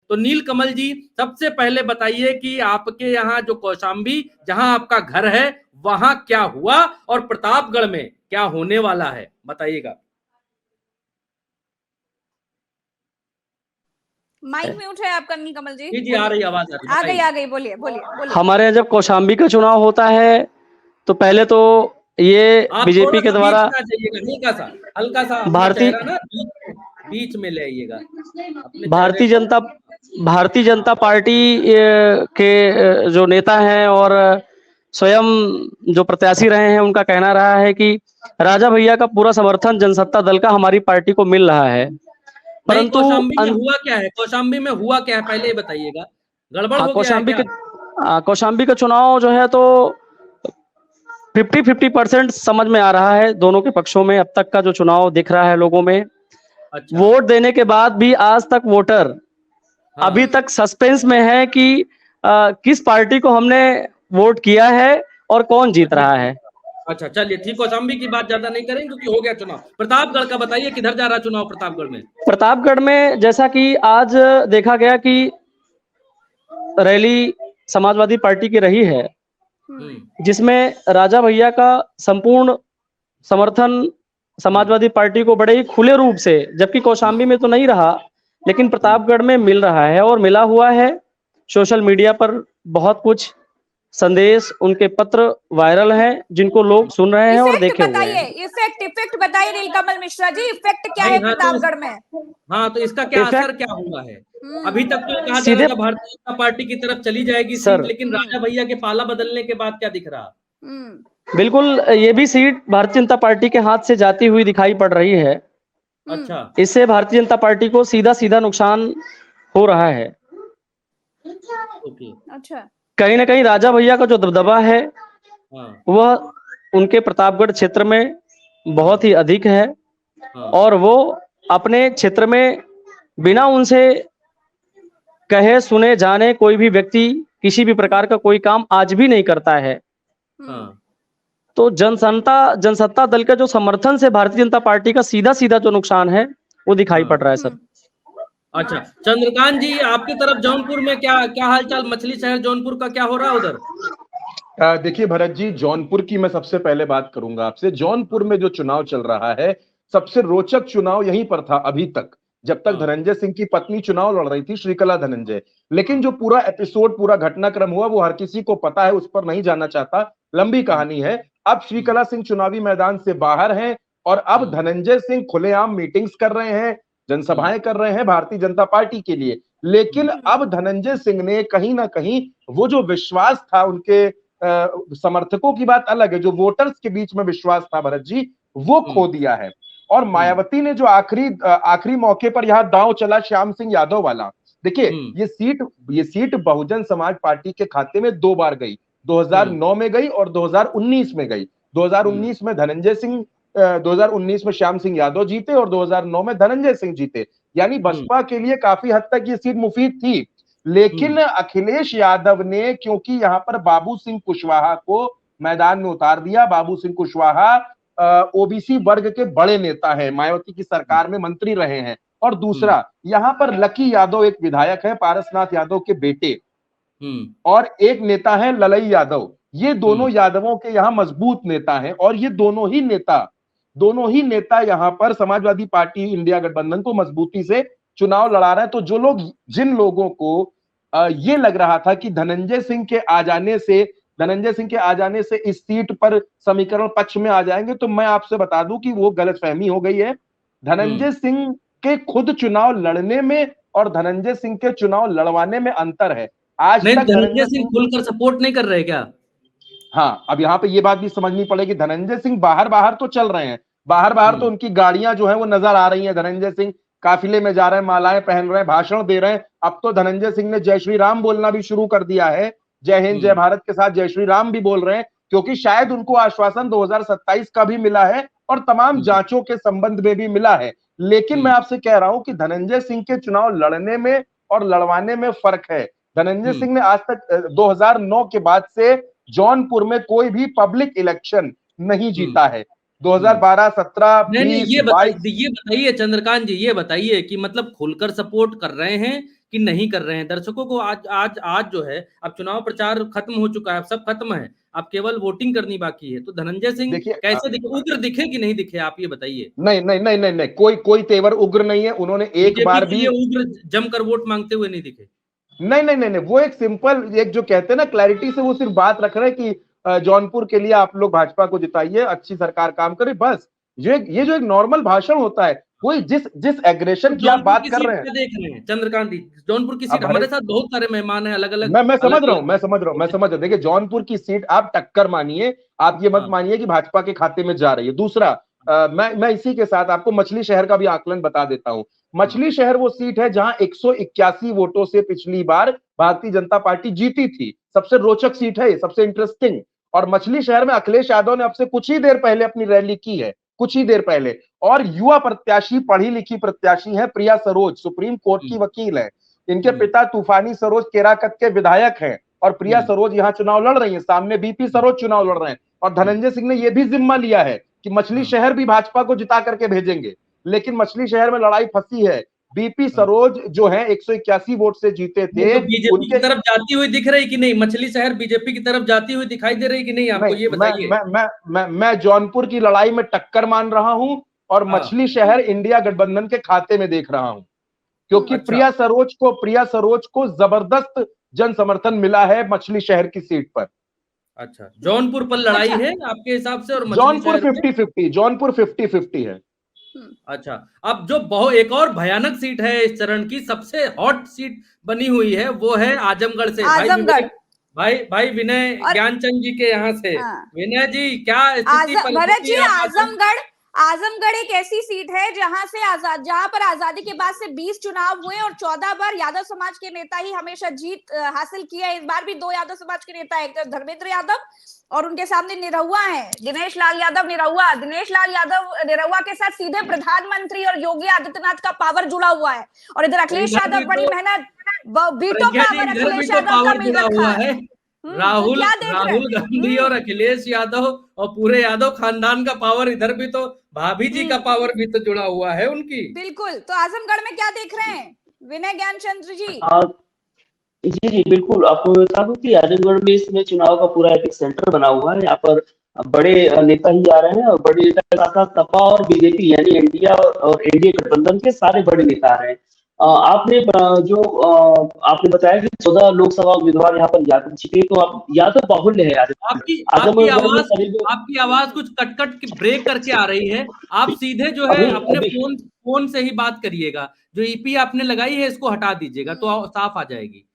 तो नीलकमल जी, सबसे पहले बताइए कि आपके यहाँ जो कौशाम्बी, जहां आपका घर है, वहां क्या हुआ और प्रतापगढ़ में क्या होने वाला है, बताइएगा। माइक म्यूट है आपका नीलकमल जी। जी आ रही आवाज, आ गई, बोलिए बोलिए। हमारे यहाँ जब कौशाम्बी का चुनाव होता है तो पहले तो ये बीजेपी के द्वारा, हल्का सा भारतीय ना बीच में ले आइएगा, भारतीय जनता पार्टी के जो नेता हैं और स्वयं जो प्रत्याशी रहे हैं, उनका कहना रहा है कि राजा भैया का पूरा समर्थन जनसत्ता दल का हमारी पार्टी को मिल रहा है। परंतु कौशाम्बी में हुआ क्या है पहले ही बताइएगा, गड़बड़ हो गया है क्या? कौशाम्बी का चुनाव जो है तो 50-50% समझ में आ रहा है दोनों के पक्षों में। अब तक का जो चुनाव दिख रहा है लोगों में, अच्छा। वोट देने के बाद भी आज तक वोटर अभी तक सस्पेंस में है कि किस पार्टी को हमने वोट किया है और कौन जीत रहा है। अच्छा चलिए ठीक, कौशाम्बी की बात ज्यादा नहीं करेंगे क्योंकि हो गया चुनाव। प्रतापगढ़ का बताइए, किधर जा रहा चुनाव प्रतापगढ़ में? प्रतापगढ़ में जैसा कि आज देखा गया कि रैली समाजवादी पार्टी की रही है, जिसमें राजा भैया का संपूर्ण समर्थन समाजवादी पार्टी को बड़े ही खुले रूप से, जबकि कौशाम्बी में तो नहीं रहा, लेकिन प्रतापगढ़ में मिल रहा है और मिला हुआ है। सोशल मीडिया पर बहुत कुछ संदेश, उनके पत्र वायरल हैं जिनको लोग सुन रहे हैं और देखे हुए हैं। इफेक्ट बताइए नीलकमल मिश्रा जी, इफेक्ट क्या है प्रतापगढ़ में? हाँ, तो इसका क्या असर क्या हुआ है? अभी तक तो कहा जा रहा था भारतीय जनता पार्टी की तरफ चली जाएगी सीट, लेकिन राजा भैया के पाला बदलने के बाद क्या दिख रहा? बिल्कुल, ये भी सीट भारतीय जनता पार्टी के हाथ से जाती हुई दिखाई पड़ रही है। अच्छा। इससे भारतीय जनता पार्टी को सीधा नुकसान हो रहा है। अच्छा। कहीं ना कहीं राजा भैया का जो दबदबा है वह उनके प्रतापगढ़ क्षेत्र में बहुत ही अधिक है, और वो अपने क्षेत्र में बिना उनसे कहे सुने जाने कोई भी व्यक्ति किसी भी प्रकार का कोई काम आज भी नहीं करता है। तो जनसत्ता दल का जो समर्थन से भारतीय जनता पार्टी का सीधा जो नुकसान है वो दिखाई पड़ रहा है सर। अच्छा, चंद्रकांत जी, आपकी तरफ जौनपुर में क्या हालचाल? मछली शहर जौनपुर का क्या हो रहा है उधर? देखिए भरत जी, जौनपुर की मैं सबसे पहले बात करूंगा आपसे। जौनपुर में जो चुनाव चल रहा है, सबसे रोचक चुनाव यहीं पर था अभी तक, जब तक धनंजय सिंह की पत्नी चुनाव लड़ रही थी, श्रीकला धनंजय। लेकिन जो पूरा एपिसोड, पूरा घटनाक्रम हुआ, वो हर किसी को पता है, उस पर नहीं जाना चाहता, लंबी कहानी है। अब श्रीकला सिंह चुनावी मैदान से बाहर हैं और अब धनंजय सिंह खुलेआम मीटिंग्स कर रहे हैं, जनसभाएं कर रहे हैं भारतीय जनता पार्टी के लिए। लेकिन अब धनंजय सिंह ने कहीं ना कहीं वो जो विश्वास था उनके समर्थकों की बात अलग है, जो वोटर्स के बीच में विश्वास था भरत जी, वो खो दिया है। और मायावती ने जो आखिरी मौके पर यहां दांव चला श्याम सिंह यादव वाला, देखिए ये सीट बहुजन समाज पार्टी के खाते में 2 बार गई, 2009 में गई और 2019 में गई। 2019 में धनंजय सिंह 2019 में श्याम सिंह यादव जीते और 2009 में धनंजय सिंह जीते, यानी बसपा के लिए काफी हद तक ये सीट मुफीद थी। लेकिन अखिलेश यादव ने, क्योंकि यहां पर बाबू सिंह कुशवाहा को मैदान में उतार दिया। बाबू सिंह कुशवाहा ओबीसी वर्ग के बड़े नेता हैं, मायावती की सरकार में मंत्री रहे हैं। और दूसरा, यहां पर लकी यादव एक विधायक है, पारसनाथ यादव के बेटे, और एक नेता है ललई यादव। ये दोनों यादवों के यहाँ मजबूत नेता हैं और ये दोनों ही नेता यहाँ पर समाजवादी पार्टी इंडिया गठबंधन को मजबूती से चुनाव लड़ा रहे हैं। तो जिन लोगों को ये लग रहा था कि धनंजय सिंह के आ जाने से इस सीट पर समीकरण पक्ष में आ जाएंगे, तो मैं आपसे बता दूं कि वो गलतफहमी हो गई है। धनंजय सिंह के खुद चुनाव लड़ने में और धनंजय सिंह के चुनाव लड़वाने में अंतर है। आज तक धनंजय सिंह खुलकर सपोर्ट नहीं कर रहे क्या? हाँ, अब यहाँ पे ये बात भी समझनी पड़ेगी, धनंजय सिंह बाहर तो चल रहे हैं, बाहर तो उनकी गाड़ियां जो है वो नजर आ रही हैं। धनंजय सिंह काफिले में जा रहे हैं, मालाएं पहन रहे हैं, भाषण दे रहे हैं। अब तो धनंजय सिंह ने जय श्री राम बोलना भी शुरू कर दिया है, जय हिंद जय भारत के साथ जय श्री राम भी बोल रहे हैं, क्योंकि शायद उनको आश्वासन 2027 का भी मिला है और तमाम जांचों के संबंध में भी मिला है। लेकिन मैं आपसे कह रहा हूं कि धनंजय सिंह के चुनाव लड़ने में और लड़वाने में फर्क है। धनंजय सिंह ने आज तक 2009 के बाद से जौनपुर में कोई भी पब्लिक इलेक्शन नहीं जीता है। 2012, 17, नहीं 20, ये 22। ये बताइए चंद्रकांत जी, ये बताइए कि मतलब खुलकर सपोर्ट कर रहे हैं कि नहीं कर रहे हैं दर्शकों को। आज जो है, अब चुनाव प्रचार खत्म हो चुका है, अब सब खत्म है, अब केवल वोटिंग करनी बाकी है। तो धनंजय सिंह देखिए कैसे दिखे, उग्र दिखे कि नहीं दिखे, आप ये बताइए। नहीं नहीं नहीं नहीं नहीं, कोई तेवर उग्र नहीं है। उन्होंने एक बीजेपी बार के भी लिए उग्र जमकर वोट मांगते हुए नहीं दिखे। नहीं नहीं नहीं नहीं, वो एक सिंपल, एक जो कहते हैं ना क्लैरिटी से, वो सिर्फ बात रख रहे हैं कि जौनपुर के लिए आप लोग भाजपा को जिताइए, अच्छी सरकार काम करे, बस। ये जो एक नॉर्मल भाषण होता है, कोई जिस एग्रेशन की आप जौनपुर बात की कर सीट रहे हैं। पे देख रहे हैं चंद्रकांत जी, जौनपुर की सीट, अब हमारे साथ बहुत सारे मेहमान हैं, अलग अलग मैं समझ अलग रहा हूं, अलग। मैं समझ रहा हूं, मैं समझ रहा हूं। देखिए, जौनपुर की सीट आप टक्कर मानिए, आप ये मत हाँ। मानिए कि भाजपा के खाते में जा रही है। दूसरा, मैं इसी के साथ आपको मछली शहर का भी आकलन बता देता हूं। मछली शहर वो सीट है जहां 181 वोटों से पिछली बार भारतीय जनता पार्टी जीती थी। सबसे रोचक सीट है ये, सबसे इंटरेस्टिंग। और मछली शहर में अखिलेश यादव ने अब से कुछ ही देर पहले अपनी रैली की है, कुछ ही देर पहले। और युवा प्रत्याशी, पढ़ी लिखी प्रत्याशी है प्रिया सरोज, सुप्रीम कोर्ट की वकील है। इनके पिता तूफानी सरोज केराकत के विधायक हैं, और प्रिया सरोज यहां चुनाव लड़ रही है। सामने बीपी सरोज चुनाव लड़ रहे हैं, और धनंजय सिंह ने यह भी जिम्मा लिया है कि मछली शहर भी भाजपा को जिता करके भेजेंगे। लेकिन मछली शहर में लड़ाई फंसी है। बीपी सरोज जो है 181 वोट से जीते थे, तो बीजेपी की उनके तरफ जाती हुई दिख रही कि नहीं, मछली शहर बीजेपी की तरफ जाती हुई दिखाई दे रही कि नहीं, आपको नहीं, ये बताइए। मैं जौनपुर की लड़ाई में टक्कर मान रहा हूं, और हाँ। मछली शहर इंडिया गठबंधन के खाते में देख रहा हूं, क्योंकि अच्छा। प्रिया सरोज को जबरदस्त जन समर्थन मिला है मछली शहर की सीट पर। अच्छा, जौनपुर पर लड़ाई अच्छा। है आपके हिसाब से, और मछली जौनपुर शहर में? 50-50, जौनपुर 50-50 है। अच्छा, अब जो बहुत एक और भयानक सीट है इस चरण की, सबसे हॉट सीट बनी हुई है, वो है आजमगढ़ से। आजमगढ़। भाई विनय और ज्ञानचंद जी के यहाँ से। हाँ। विनय जी, क्या स्थिति भरत जी, परिस्थिति आजमगढ़ एक ऐसी सीट है जहां पर आजादी के बाद से 20 चुनाव हुए और 14 बार यादव समाज के नेता ही हमेशा जीत हासिल की है। इस बार भी 2 यादव समाज के नेता, एक तो धर्मेंद्र यादव और उनके सामने निरहुआ है, दिनेश लाल यादव निरहुआ। दिनेश लाल यादव निरहुआ के साथ सीधे प्रधानमंत्री और योगी आदित्यनाथ का पावर जुड़ा हुआ है। और इधर अखिलेश यादव बड़ी मेहनत, बीटो पावर अखिलेश यादव का मिल रखा है। राहुल क्या देख रहे राहुल गांधी और अखिलेश यादव और पूरे यादव खानदान का पावर, इधर भी तो भाभी जी का पावर भी तो जुड़ा हुआ है उनकी। बिल्कुल। तो आजमगढ़ में क्या देख रहे हैं विनय ज्ञानचंद्र जी? जी जी बिल्कुल, आपको बता दूं कि आजमगढ़ में इसमें चुनाव का पूरा एपिक सेंटर बना हुआ है। यहाँ पर बड़े नेता ही आ रहे हैं, और बड़े नेता के साथ साथ सपा और बीजेपी यानी इंडिया और एनडीए गठबंधन के सारे बड़े नेता आ रहे हैं। आपने आपने बताया कि 14 लोकसभा उम्मीदवार यहाँ पर यादव जीते, तो आप यादव बाहुल्य है यार। आपकी आवाज कुछ कट ब्रेक करके आ रही है। आप सीधे जो है अपने फोन से ही बात करिएगा। जो ईपी आपने लगाई है इसको हटा दीजिएगा तो साफ आ जाएगी।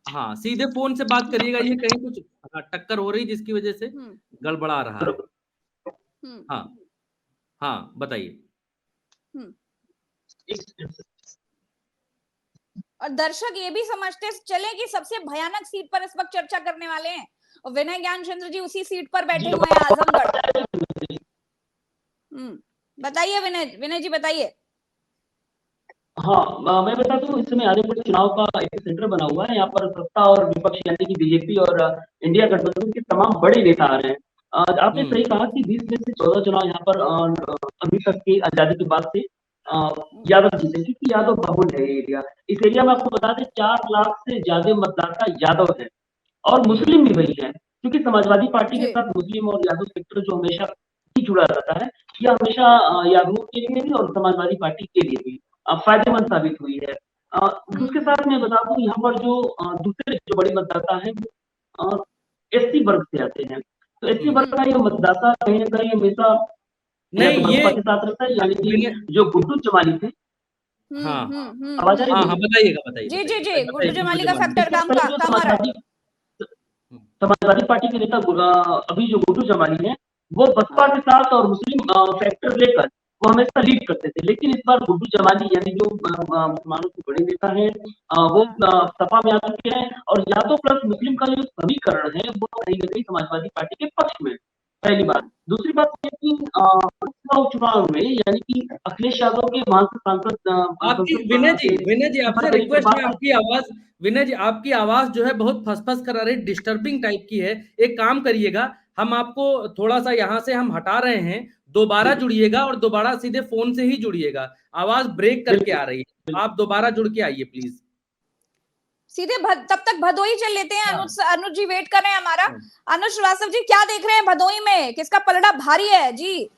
हाँ, सीधे फोन से बात करिएगा। ये कहीं कुछ टक्कर हो रही जिसकी वजह से गड़बड़ा रहा है। हाँ बताइए। और दर्शक ये भी समझते चले कि सबसे भयानक सीट पर इस वक्त चर्चा करने वाले हैं, और विनय ज्ञानचंद्र जी उसी सीट पर बैठे हुए हैं, आजमगढ़। बताइए विनय जी बताइए। हाँ, मैं बता दूं, इस समय आजमगढ़ चुनाव का एक सेंटर बना हुआ है। यहाँ पर सत्ता और विपक्ष यानी कि बीजेपी और इंडिया गठबंधन के तमाम बड़े नेता आ रहे हैं। आपने सही कहा कि 20 में से 14 चुनाव यहाँ पर अभी तक की आजादी के बाद से यादव जीते, क्योंकि यादव बहुल है एरिया। इस एरिया में आपको बता दें 4 लाख से ज्यादा मतदाता यादव है, और मुस्लिम भी वही है, क्योंकि समाजवादी पार्टी के साथ मुस्लिम और यादव सेक्टर जो हमेशा ही जुड़ा रहता है, यह हमेशा यादवों के लिए भी और समाजवादी पार्टी के लिए भी फायदेमंद साबित हुई है। उसके साथ मैं बता दूं, यहाँ पर जो दूसरे जो बड़े मतदाता हैं वो एससी वर्ग से आते हैं। तो एससी वर्ग का ये मतदाता कहीं ना कहीं हमेशा भाजपा के साथ रहता है, यानी कि जो गुड्डू चमाली थे। आवाज आ रही है? बताइए। जी गुड्डू चमाली का फैक्टर काम आ रहा है। समाजवादी पार्टी के नेता अभी जो गुड्डू चमाली है, वो बसपा के साथ और मुस्लिम फैक्टर लेकर वो हमेशा लीड करते थे। लेकिन इस बार गुड्डू चमाली यानी जो मुसलमानों के बड़े नेता हैं, वो सपा में आ चुके हैं, और यादव प्लस मुस्लिम का जो समीकरण है वो कहीं ना कहीं समाजवादी पार्टी के पक्ष में। पहली बात। दूसरी बात है कि चुनाव में यानी कि अखिलेश यादव के सांसद विनय जी आपसे रिक्वेस्ट है, आपकी आवाज जो है बहुत फसफस करा रही, डिस्टर्बिंग टाइप की है। एक काम करिएगा, हम आपको थोड़ा सा यहाँ से हम हटा रहे हैं, दोबारा जुड़िएगा और दोबारा सीधे फोन से ही जुड़िएगा, आवाज ब्रेक करके आ रही है, आप दोबारा जुड़ के आइए प्लीज। सीधे तब तक भदोही चल लेते हैं। अनुज जी वेट कर रहे हैं हमारा। अनुज श्रीवास्तव जी, क्या देख रहे हैं भदोही में, किसका पलड़ा भारी है जी?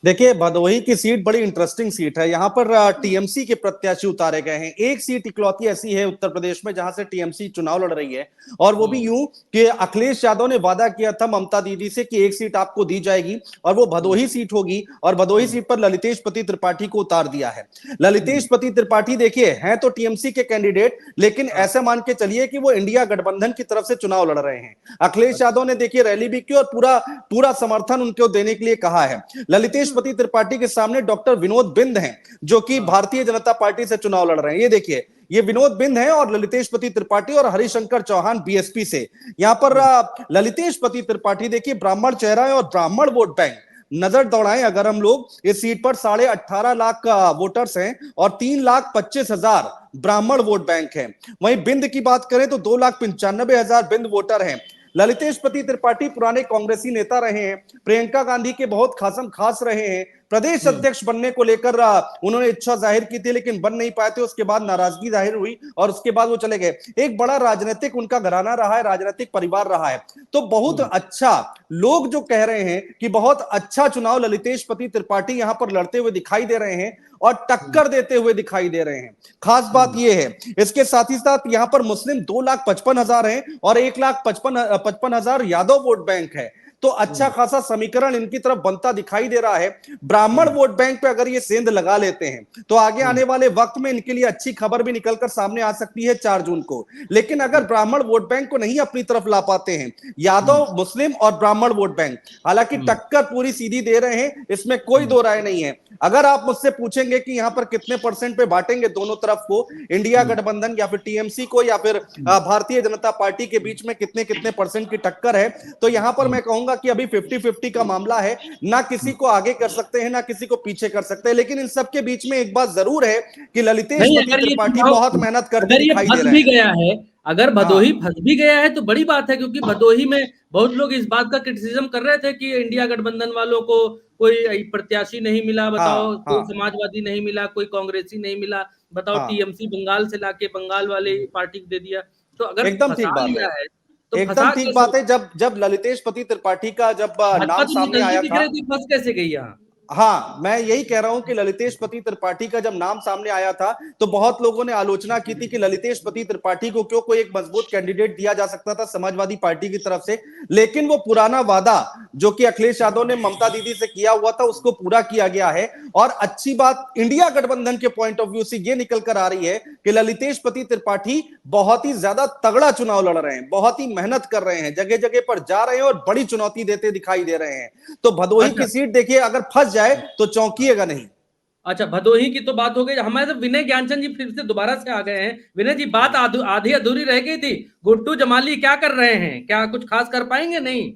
देखिए, भदोही की सीट बड़ी इंटरेस्टिंग सीट है। यहाँ पर टीएमसी के प्रत्याशी उतारे गए हैं। एक सीट इकलौती ऐसी है उत्तर प्रदेश में जहां से टीएमसी चुनाव लड़ रही है, और वो भी यूं कि अखिलेश यादव ने वादा किया था ममता दीदी से कि एक सीट आपको दी जाएगी और वो भदोही सीट होगी, और भदोही सीट पर ललितेश पति त्रिपाठी को उतार दिया है। ललितेश पति त्रिपाठी देखिए हैं तो टीएमसी के कैंडिडेट, लेकिन ऐसे मान के चलिए कि वो इंडिया गठबंधन की तरफ से चुनाव लड़ रहे हैं। अखिलेश यादव ने देखिए रैली भी की और पूरा समर्थन उनको देने के लिए कहा है। ललितेश पति त्रिपाठी के सामने डॉक्टर विनोद बिंद हैं, जो कि भारतीय जनता पार्टी से चुनाव लड़ रहे हैं। ये देखिए, ये विनोद बिंद हैं और ललितेश पति त्रिपाठी और हरिशंकर चौहान बीएसपी से। यहां पर ललितेश पति त्रिपाठी देखिए ब्राह्मण चेहरा है और ब्राह्मण वोट बैंक। नजर दौड़ाएं अगर हम लोग, इस सीट पर 18.5 लाख वोटर्स हैं और 3,25,000 ब्राह्मण वोट बैंक है। वहीं बिंद की बात करें तो 2,95,000 बिंद वोटर हैं। ललितेश पति त्रिपाठी पुराने कांग्रेसी नेता रहे हैं, प्रियंका गांधी के बहुत खास रहे हैं। प्रदेश अध्यक्ष बनने को लेकर उन्होंने इच्छा जाहिर की थी, लेकिन बन नहीं पाए थे। उसके बाद नाराजगी जाहिर हुई और उसके बाद वो चले गए। एक बड़ा राजनीतिक उनका घराना रहा है, राजनीतिक परिवार रहा है। तो बहुत अच्छा, लोग जो कह रहे हैं कि बहुत अच्छा चुनाव ललितेश पति त्रिपाठी यहां पर लड़ते हुए दिखाई दे रहे हैं और टक्कर देते हुए दिखाई दे रहे हैं। खास बात यह है, इसके साथ ही साथ यहां पर मुस्लिम 2,55,000 हैं और 1,55,000 यादव वोट बैंक है। तो अच्छा खासा समीकरण इनकी तरफ बनता दिखाई दे रहा है। ब्राह्मण वोट बैंक पे अगर ये सेंध लगा लेते हैं तो आगे आने वाले वक्त में इनके लिए अच्छी खबर भी निकलकर सामने आ सकती है 4 जून को। लेकिन अगर ब्राह्मण वोट बैंक को नहीं अपनी तरफ ला पाते हैं, यादव, मुस्लिम और ब्राह्मण वोट बैंक, हालांकि टक्कर पूरी सीधी दे रहे हैं, इसमें कोई दो राय नहीं है। अगर आप मुझसे पूछेंगे कि यहां पर कितने परसेंट पे बांटेंगे दोनों तरफ को, इंडिया गठबंधन या फिर टीएमसी को या फिर भारतीय जनता पार्टी के बीच में कितने परसेंट की टक्कर है, तो यहां पर मैं कहूंगा कि अभी 50-50 का मामला है। ना किसी को आगे कर सकते हैं ना किसी को पीछे कर सकते हैं। लेकिन इन सब के बीच में एक बात जरूर है कि ललितेश पति त्रिपाठी बहुत मेहनत करते दिखाई दे रहे हैं। अगर भदोही फंस भी गया है तो बड़ी बात है, क्योंकि भदोही में बहुत लोग इस बात का क्रिटिसिज्म कर रहे थे कि इंडिया गठबंधन वालों को कोई प्रत्याशी नहीं मिला, बताओ, कोई समाजवादी नहीं मिला, कोई कांग्रेसी नहीं मिला, बताओ, टीएमसी बंगाल से लाके बंगाल वाले पार्टी को दे दिया। तो अगर एकदम ठीक बात है, एकदम ठीक बात है। जब ललितेश पति त्रिपाठी का जब नाम सामने आया था, फंस कैसे गई यहाँ? हाँ, मैं यही कह रहा हूं कि ललितेश पति त्रिपाठी का जब नाम सामने आया था तो बहुत लोगों ने आलोचना की थी कि ललितेश पति त्रिपाठी को क्यों कोई एक मजबूत कैंडिडेट दिया जा सकता था समाजवादी पार्टी की तरफ से। लेकिन वो पुराना वादा जो कि अखिलेश यादव ने ममता दीदी से किया हुआ था उसको पूरा किया गया है। और अच्छी बात इंडिया गठबंधन के पॉइंट ऑफ व्यू से ये निकल कर आ रही है कि ललितेश पति त्रिपाठी बहुत ही ज्यादा तगड़ा चुनाव लड़ रहे हैं, बहुत ही मेहनत कर रहे हैं, जगह जगह पर जा रहे हैं और बड़ी चुनौती देते दिखाई दे रहे हैं। तो भदोही की सीट देखिए, अगर फंस जाए तो चौंकिएगा नहीं। अच्छा, भदोही की तो बात हो गई। हमारे तो विनय ज्ञानचंद जी फिर से दोबारा से आ गए हैं। विनय जी, बात आधी अधूरी रह गई थी। गुड्डू जमाली क्या कर रहे हैं, क्या कुछ खास कर पाएंगे? नहीं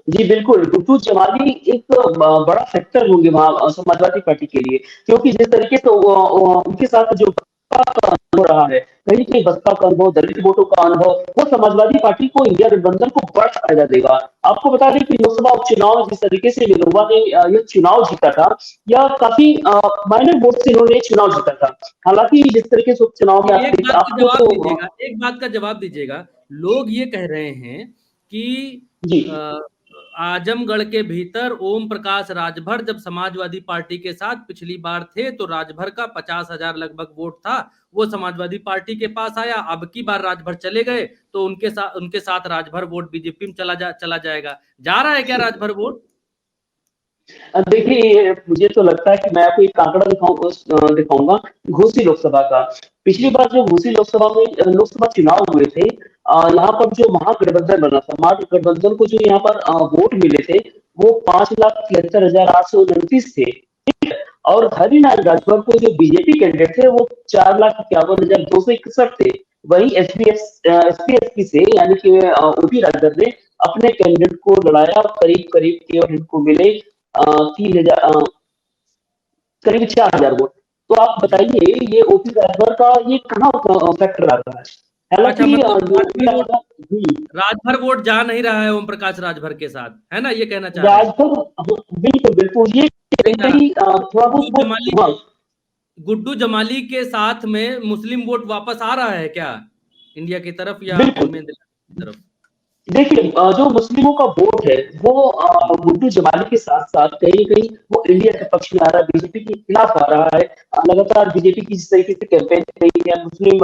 जी बिल्कुल, गुड्डू जमाली एक बड़ा फैक्टर होंगे वहां समाजवादी पार्टी के लिए, क्योंकि जिस तरीके से उनके साथ जो हो रहा है, कहीं कहीं बसपा का अनुभव, दलित वोटों का अनुभव, वो समाजवादी पार्टी को, इंडिया गठबंधन को बड़ा फायदा देगा। आपको बता दें कि लोकसभा उपचुनाव जिस तरीके से विनोबा ने यह चुनाव जीता था, यह काफी माइनर वोट से इन्होंने चुनाव जीता था। हालांकि जिस तरीके से उपचुनाव में एक बात का जवाब दीजिएगा। लोग ये कह रहे हैं कि आजमगढ़ के भीतर ओम प्रकाश राजभर जब समाजवादी पार्टी के साथ पिछली बार थे तो राजभर का 50,000 लगभग वोट था, वो समाजवादी पार्टी के पास आया। अब की बार राजभर चले गए तो उनके साथ राजभर वोट बीजेपी में चला जाएगा। जा रहा है क्या राजभर वोट? देखिए, मुझे तो लगता है कि मैं आपको एक आंकड़ा दिखाऊंगा घोसी लोकसभा का। पिछली बार जो घोसी लोकसभा में लोकसभा चुनाव हुए थे, यहाँ पर जो महागठबंधन बना था, महागठबंधन को जो यहाँ पर वोट मिले थे वो 5,73,829 थे। और हरिनारायण राजभर को जो बीजेपी कैंडिडेट थे वो 4,51,261 थे। वही एसपीएसपी से यानी कि ओपी राजभर ने अपने कैंडिडेट को लड़ाया, करीब केवल इनको मिले 3,000 करीब 4,000 वोट। तो आप बताइए ये ओपी राजभर का ये कहाँ फैक्टर आ रहा है? हालांकि राजभर वोट जा नहीं रहा है ओम प्रकाश राजभर के साथ, है ना, ये कहना चाह रहे हैं? राजभर बिल्कुल बिल्कुल, ये थोड़ा बहुत गुड्डू जमाली के साथ में मुस्लिम वोट वापस आ रहा है क्या इंडिया की तरफ या धर्मेंद्र की तरफ? देखिए, जो मुस्लिमों का वोट है वो गुड्डू जमाली के साथ साथ कहीं कहीं वो इंडिया के पक्ष में आ रहा है, बीजेपी के खिलाफ आ रहा है। लगातार बीजेपी की जिस तरीके से कैंपेन कर रही है, मुस्लिम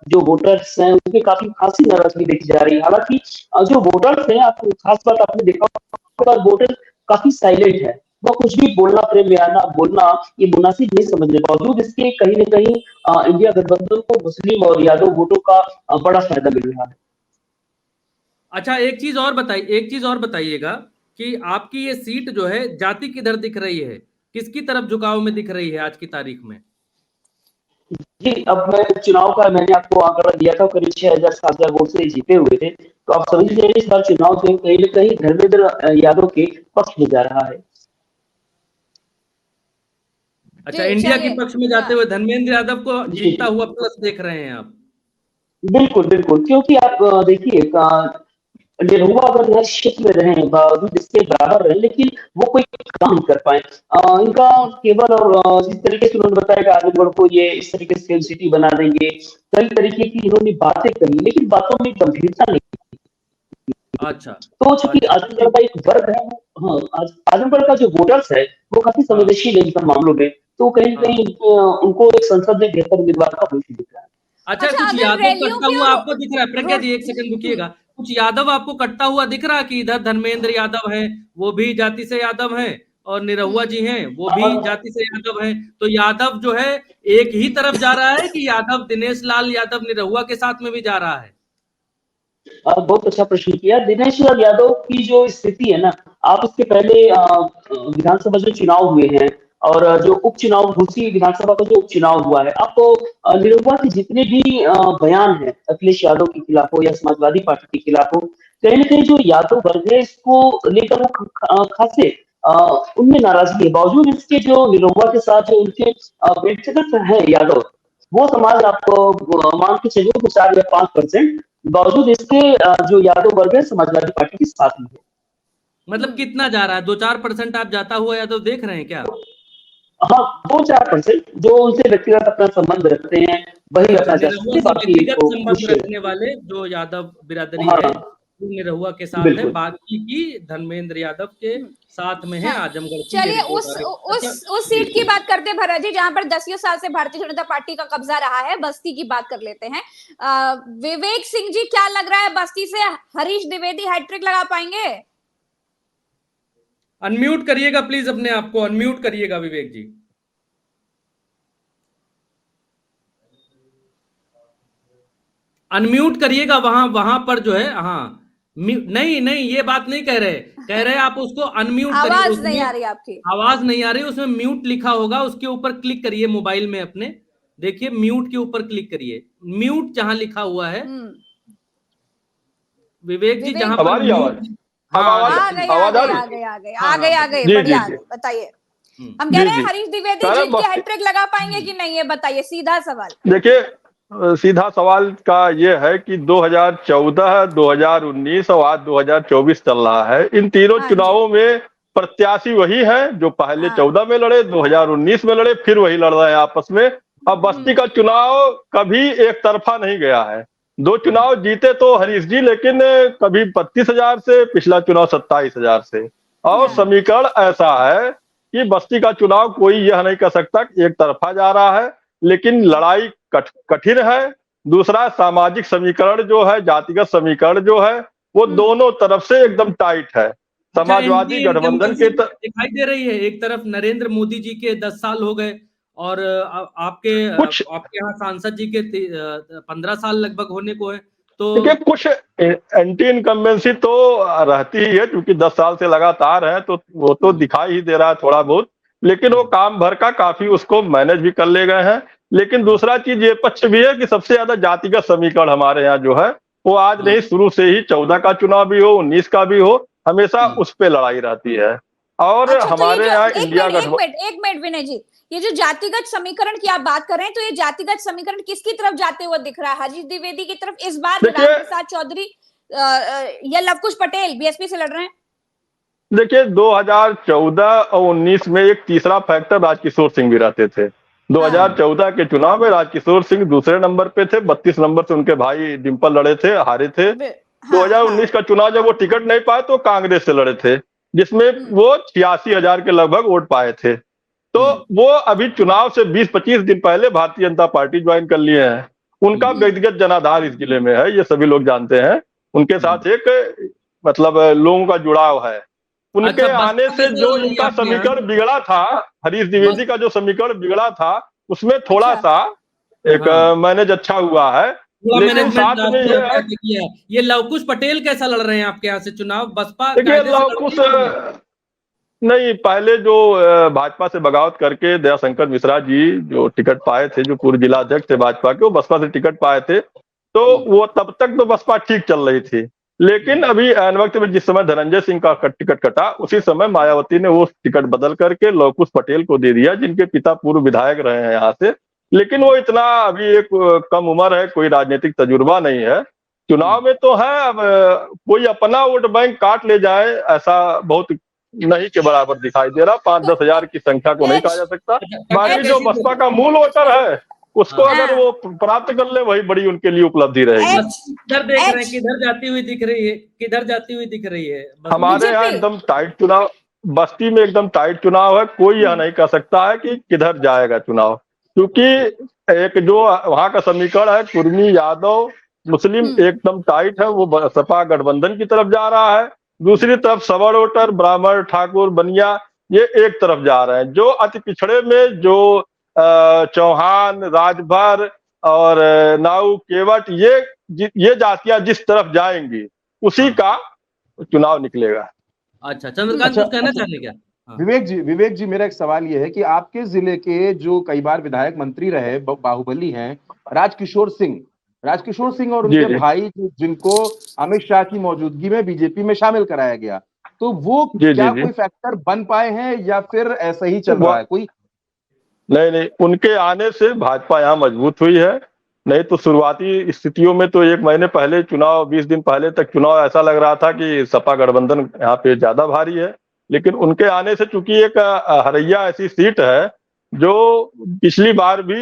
जो वोटर्स हैं उनके काफी खासी नाराजगी देखी जा रही है। हालांकि जो वोटर्स हैं, आपको खास बात आपने देखा, वोटर काफी साइलेंट है, वो कुछ भी बोलना, प्रेम बयाना बोलना ये मुनासिब नहीं समझने, बावजूद इसके कहीं न कहीं इंडिया गठबंधन को मुस्लिम और यादव वोटों का बड़ा फायदा मिल रहा है। अच्छा, एक चीज और बताइएगा कि आपकी ये सीट जो है जाति किधर दिख रही है, किसकी तरफ झुकाव में दिख रही है आज की तारीख में? जी, अब मैं चुनाव का मैंने आपको आंकड़ा दिया था, करीब 6,000-7,000 वोट से जीते हुए थे, तो आप समझ लीजिए इस बार चुनाव जो कहीं न कहीं धर्मेंद्र यादव के पक्ष में जा रहा है। अच्छा, इंडिया के पक्ष में जाते हुए धर्मेंद्र यादव को जीतता हुआ प्लस देख रहे हैं आप? बिल्कुल बिल्कुल, क्योंकि आप देखिए, निरहुआ अगर नए क्षेत्र में रहे, बावजूद इसके बराबर रहे, लेकिन वो कोई काम नहीं कर पाए। इनका केवल और जिस तरीके से उन्होंने बताया कि आजमगढ़ को ये इस तरीके से फिल्म सिटी बना देंगे, कई तरीके की इन्होंने बातें करी, लेकिन बातों में गंभीरता नहीं। अच्छा, तो चूंकि आजमगढ़ का एक वर्ग है, हाँ, आजमगढ़ का जो वोटर्स है वो काफी संवेदनशील है इन सब मामलों में, तो कहीं न कहीं उनको एक संसद में बेहतर उम्मीदवार का भविष्य दिख रहा है। अच्छा, कुछ यादव कटता हुआ आपको दिख रहा है? प्रज्ञा जी एक सेकंड रुकिएगा, कुछ यादव आपको कटता हुआ दिख रहा है कि इधर धर्मेंद्र यादव है, वो भी जाति से यादव हैं, और निरहुआ जी हैं वो भी जाति से यादव हैं, तो यादव जो है एक ही तरफ जा रहा है कि यादव दिनेश लाल यादव निरहुआ के साथ में भी जा रहा है? बहुत अच्छा प्रश्न किया। दिनेश लाल यादव की जो स्थिति है ना, आप इसके पहले विधानसभा जो चुनाव हुए हैं और जो उपचुनाव, घोसी विधानसभा का जो उपचुनाव हुआ है, आपको निरहुआ के जितने भी बयान हैं अखिलेश यादव के खिलाफ हो या समाजवादी पार्टी के खिलाफ हो, कहीं न कहीं जो यादव वर्ग है इसको लेकर वो खासे उनमें नाराजगी है। बावजूद इसके जो निरहुआ के साथ जो उनके व्यक्तिगत है यादव, वो समाज आपको मान के चलिए 4 या 5%, बावजूद इसके जो यादव वर्ग है समाजवादी पार्टी के साथ में है। मतलब कितना जा रहा है? 2-4% आप जाता हुआ यादव देख रहे हैं क्या? हाँ, 2-4% जो उनसे व्यक्तिगत अपना संबंध रखते हैं वही अपना जा सकते हैं, बाकी व्यक्तिगत संबंध रखने वाले जो यादव बिरादरी है वो निरहुआ के साथ है, बाकी की धर्मेंद्र यादव के साथ में है आजमगढ़। चलिए उस सीट की बात करते हैं भरत जी, जहां पर 10 साल से भारतीय जनता पार्टी का कब्जा रहा है, बस्ती की बात कर लेते हैं। विवेक सिंह जी, क्या लग रहा है बस्ती से हरीश द्विवेदी हैट्रिक लगा पाएंगे? अनम्यूट करिएगा प्लीज, अपने आप को अनम्यूट करिएगा विवेक जी। अनम्यूट करिएगा वहां पर जो है। हाँ, नहीं ये बात नहीं कह रहे आप उसको अनम्यूट करिए। आवाज नहीं आ रही आपकी, आवाज नहीं आ रही, उसमें म्यूट लिखा होगा, उसके ऊपर क्लिक करिए मोबाइल में अपने, देखिए म्यूट के ऊपर क्लिक करिए, म्यूट जहां लिखा हुआ है विवेक जी, जहां पर आ गई, बढ़िया, बताइए। हम कह रहे हैं हरीश द्विवेदी जी की हैट्रिक लगा पाएंगे कि नहीं, ये बताइए, सीधा सवाल। देखिए, सीधा सवाल का ये है कि 2014, 2019 और आज 2024 चल रहा है। इन तीनों चुनावों में प्रत्याशी वही है जो पहले 14 में लड़े, 2019 में लड़े, फिर वही लड़ रहे हैं आपस में। अब बस्ती का चुनाव कभी एक तरफा नहीं गया है। 2 चुनाव जीते तो हरीश जी, लेकिन कभी 32,000 से, पिछला चुनाव 27,000 से। और समीकरण ऐसा है कि बस्ती का चुनाव कोई यह नहीं कह सकता कि एक तरफा जा रहा है, लेकिन लड़ाई कठिन है। दूसरा, सामाजिक समीकरण जो है, जातिगत समीकरण जो है, वो दोनों तरफ से एकदम टाइट है। समाजवादी गठबंधन के दिखाई दे रही है, एक तरफ नरेंद्र मोदी जी के 10 साल हो गए और आपके यहाँ सांसद जी के 15 साल लगभग होने को है, तो देखिए कुछ एंटी इनकम्बेंसी तो रहती ही है, क्योंकि 10 साल से लगातार है, तो वो तो दिखाई ही दे रहा है थोड़ा बहुत, लेकिन वो काम भर का काफी उसको मैनेज भी कर ले गए हैं। लेकिन दूसरा चीज ये पक्ष भी है कि सबसे ज्यादा जातिगत समीकरण हमारे यहाँ जो है वो आज नहीं, शुरू से ही 14 का चुनाव भी हो, 19 का भी हो, हमेशा उस पे लड़ाई रहती है। और अच्छा, हमारे यहाँ इंडिया एक मिनट विनय जी, ये जो जातिगत समीकरण की आप बात कर रहे हैं, तो ये जातिगत समीकरण किसकी तरफ जाते हुए दिख रहा है? हरीश द्विवेदी की तरफ इस बार, राम प्रसाद चौधरी या लवकुश पटेल बीएसपी से लड़ रहे हैं? देखिए 2014 और 19 में एक तीसरा फैक्टर राजकिशोर सिंह भी रहते थे। 2014 के चुनाव में राजकिशोर सिंह दूसरे नंबर पे थे, 32 नंबर से उनके भाई डिंपल लड़े थे, हारे थे। 2019 का चुनाव जब वो टिकट नहीं पाए तो कांग्रेस से लड़े थे, जिसमें वो 86,000 के लगभग वोट पाए थे। तो वो अभी चुनाव से 20-25 दिन पहले भारतीय जनता पार्टी ज्वाइन कर लिए हैं। उनका व्यक्तिगत जनाधार इस जिले में है, ये सभी लोग जानते हैं। उनके साथ एक मतलब लोगों का जुड़ाव है। उनके आने से जो उनका समीकरण बिगड़ा था, हरीश द्विवेदी का जो समीकरण बिगड़ा था, उसमें थोड़ा सा एक मैनेज अच्छा हुआ है। लेकिन साथ में ये लवकुश पटेल कैसा लड़ रहे हैं आपके यहाँ से चुनाव? बसपा देखिए लवकुश नहीं, पहले जो भाजपा से बगावत करके दयाशंकर मिश्रा जी जो टिकट पाए थे, जो पूर्व जिला अध्यक्ष थे भाजपा के, वो बसपा से टिकट पाए थे, तो वो तब तक तो बसपा ठीक चल रही थी। लेकिन अभी ऐन वक्त में जिस समय धनंजय सिंह का टिकट कटा, उसी समय मायावती ने वो टिकट बदल करके लवकुश पटेल को दे दिया, जिनके पिता पूर्व विधायक रहे हैं यहाँ से। लेकिन वो इतना अभी एक कम उम्र है, कोई राजनीतिक तजुर्बा नहीं है। चुनाव में तो है, अब कोई अपना वोट बैंक काट ले जाए ऐसा बहुत नहीं के बराबर दिखाई दे रहा। 5-10 हजार की संख्या को नहीं कहा जा सकता। बाकी जो बसपा का मूल वोटर है, उसको अगर वो प्राप्त कर ले, वही बड़ी उनके लिए उपलब्धि रहेगी। किधर देख रहे हैं, किधर जाती हुई दिख रही है, किधर जाती हुई दिख रही है? हमारे यहाँ एकदम टाइट चुनाव, बस्ती में एकदम टाइट चुनाव है। कोई यह नहीं कह सकता है कि किधर जाएगा चुनाव, क्योंकि एक जो वहाँ का समीकरण है कुर्मी यादव मुस्लिम एकदम टाइट है, वो सपा गठबंधन की तरफ जा रहा है। दूसरी तरफ सवर्ण वोटर ब्राह्मण ठाकुर बनिया ये एक तरफ जा रहे हैं। जो अति पिछड़े में जो चौहान राजभर और नाऊ केवट ये जातियां जिस तरफ जाएंगी उसी का चुनाव निकलेगा। अच्छा चंद्रकांत कुछ कहना चाहेंगे क्या? विवेक जी मेरा एक सवाल ये है कि आपके जिले के जो कई बार विधायक मंत्री रहे बाहुबली हैं राजकिशोर सिंह और उनके भाई जिनको अमित शाह की मौजूदगी में बीजेपी में शामिल कराया गया, तो वो क्या कोई फैक्टर बन पाए हैं या फिर ऐसा ही चल रहा है कोई? नहीं, उनके आने से भाजपा यहाँ मजबूत हुई है। नहीं तो शुरुआती स्थितियों में तो 1 महीने पहले चुनाव, 20 दिन पहले तक चुनाव ऐसा लग रहा था कि सपा गठबंधन यहाँ पे ज्यादा भारी है। लेकिन उनके आने से, चूंकि एक हरैया ऐसी सीट है जो पिछली बार भी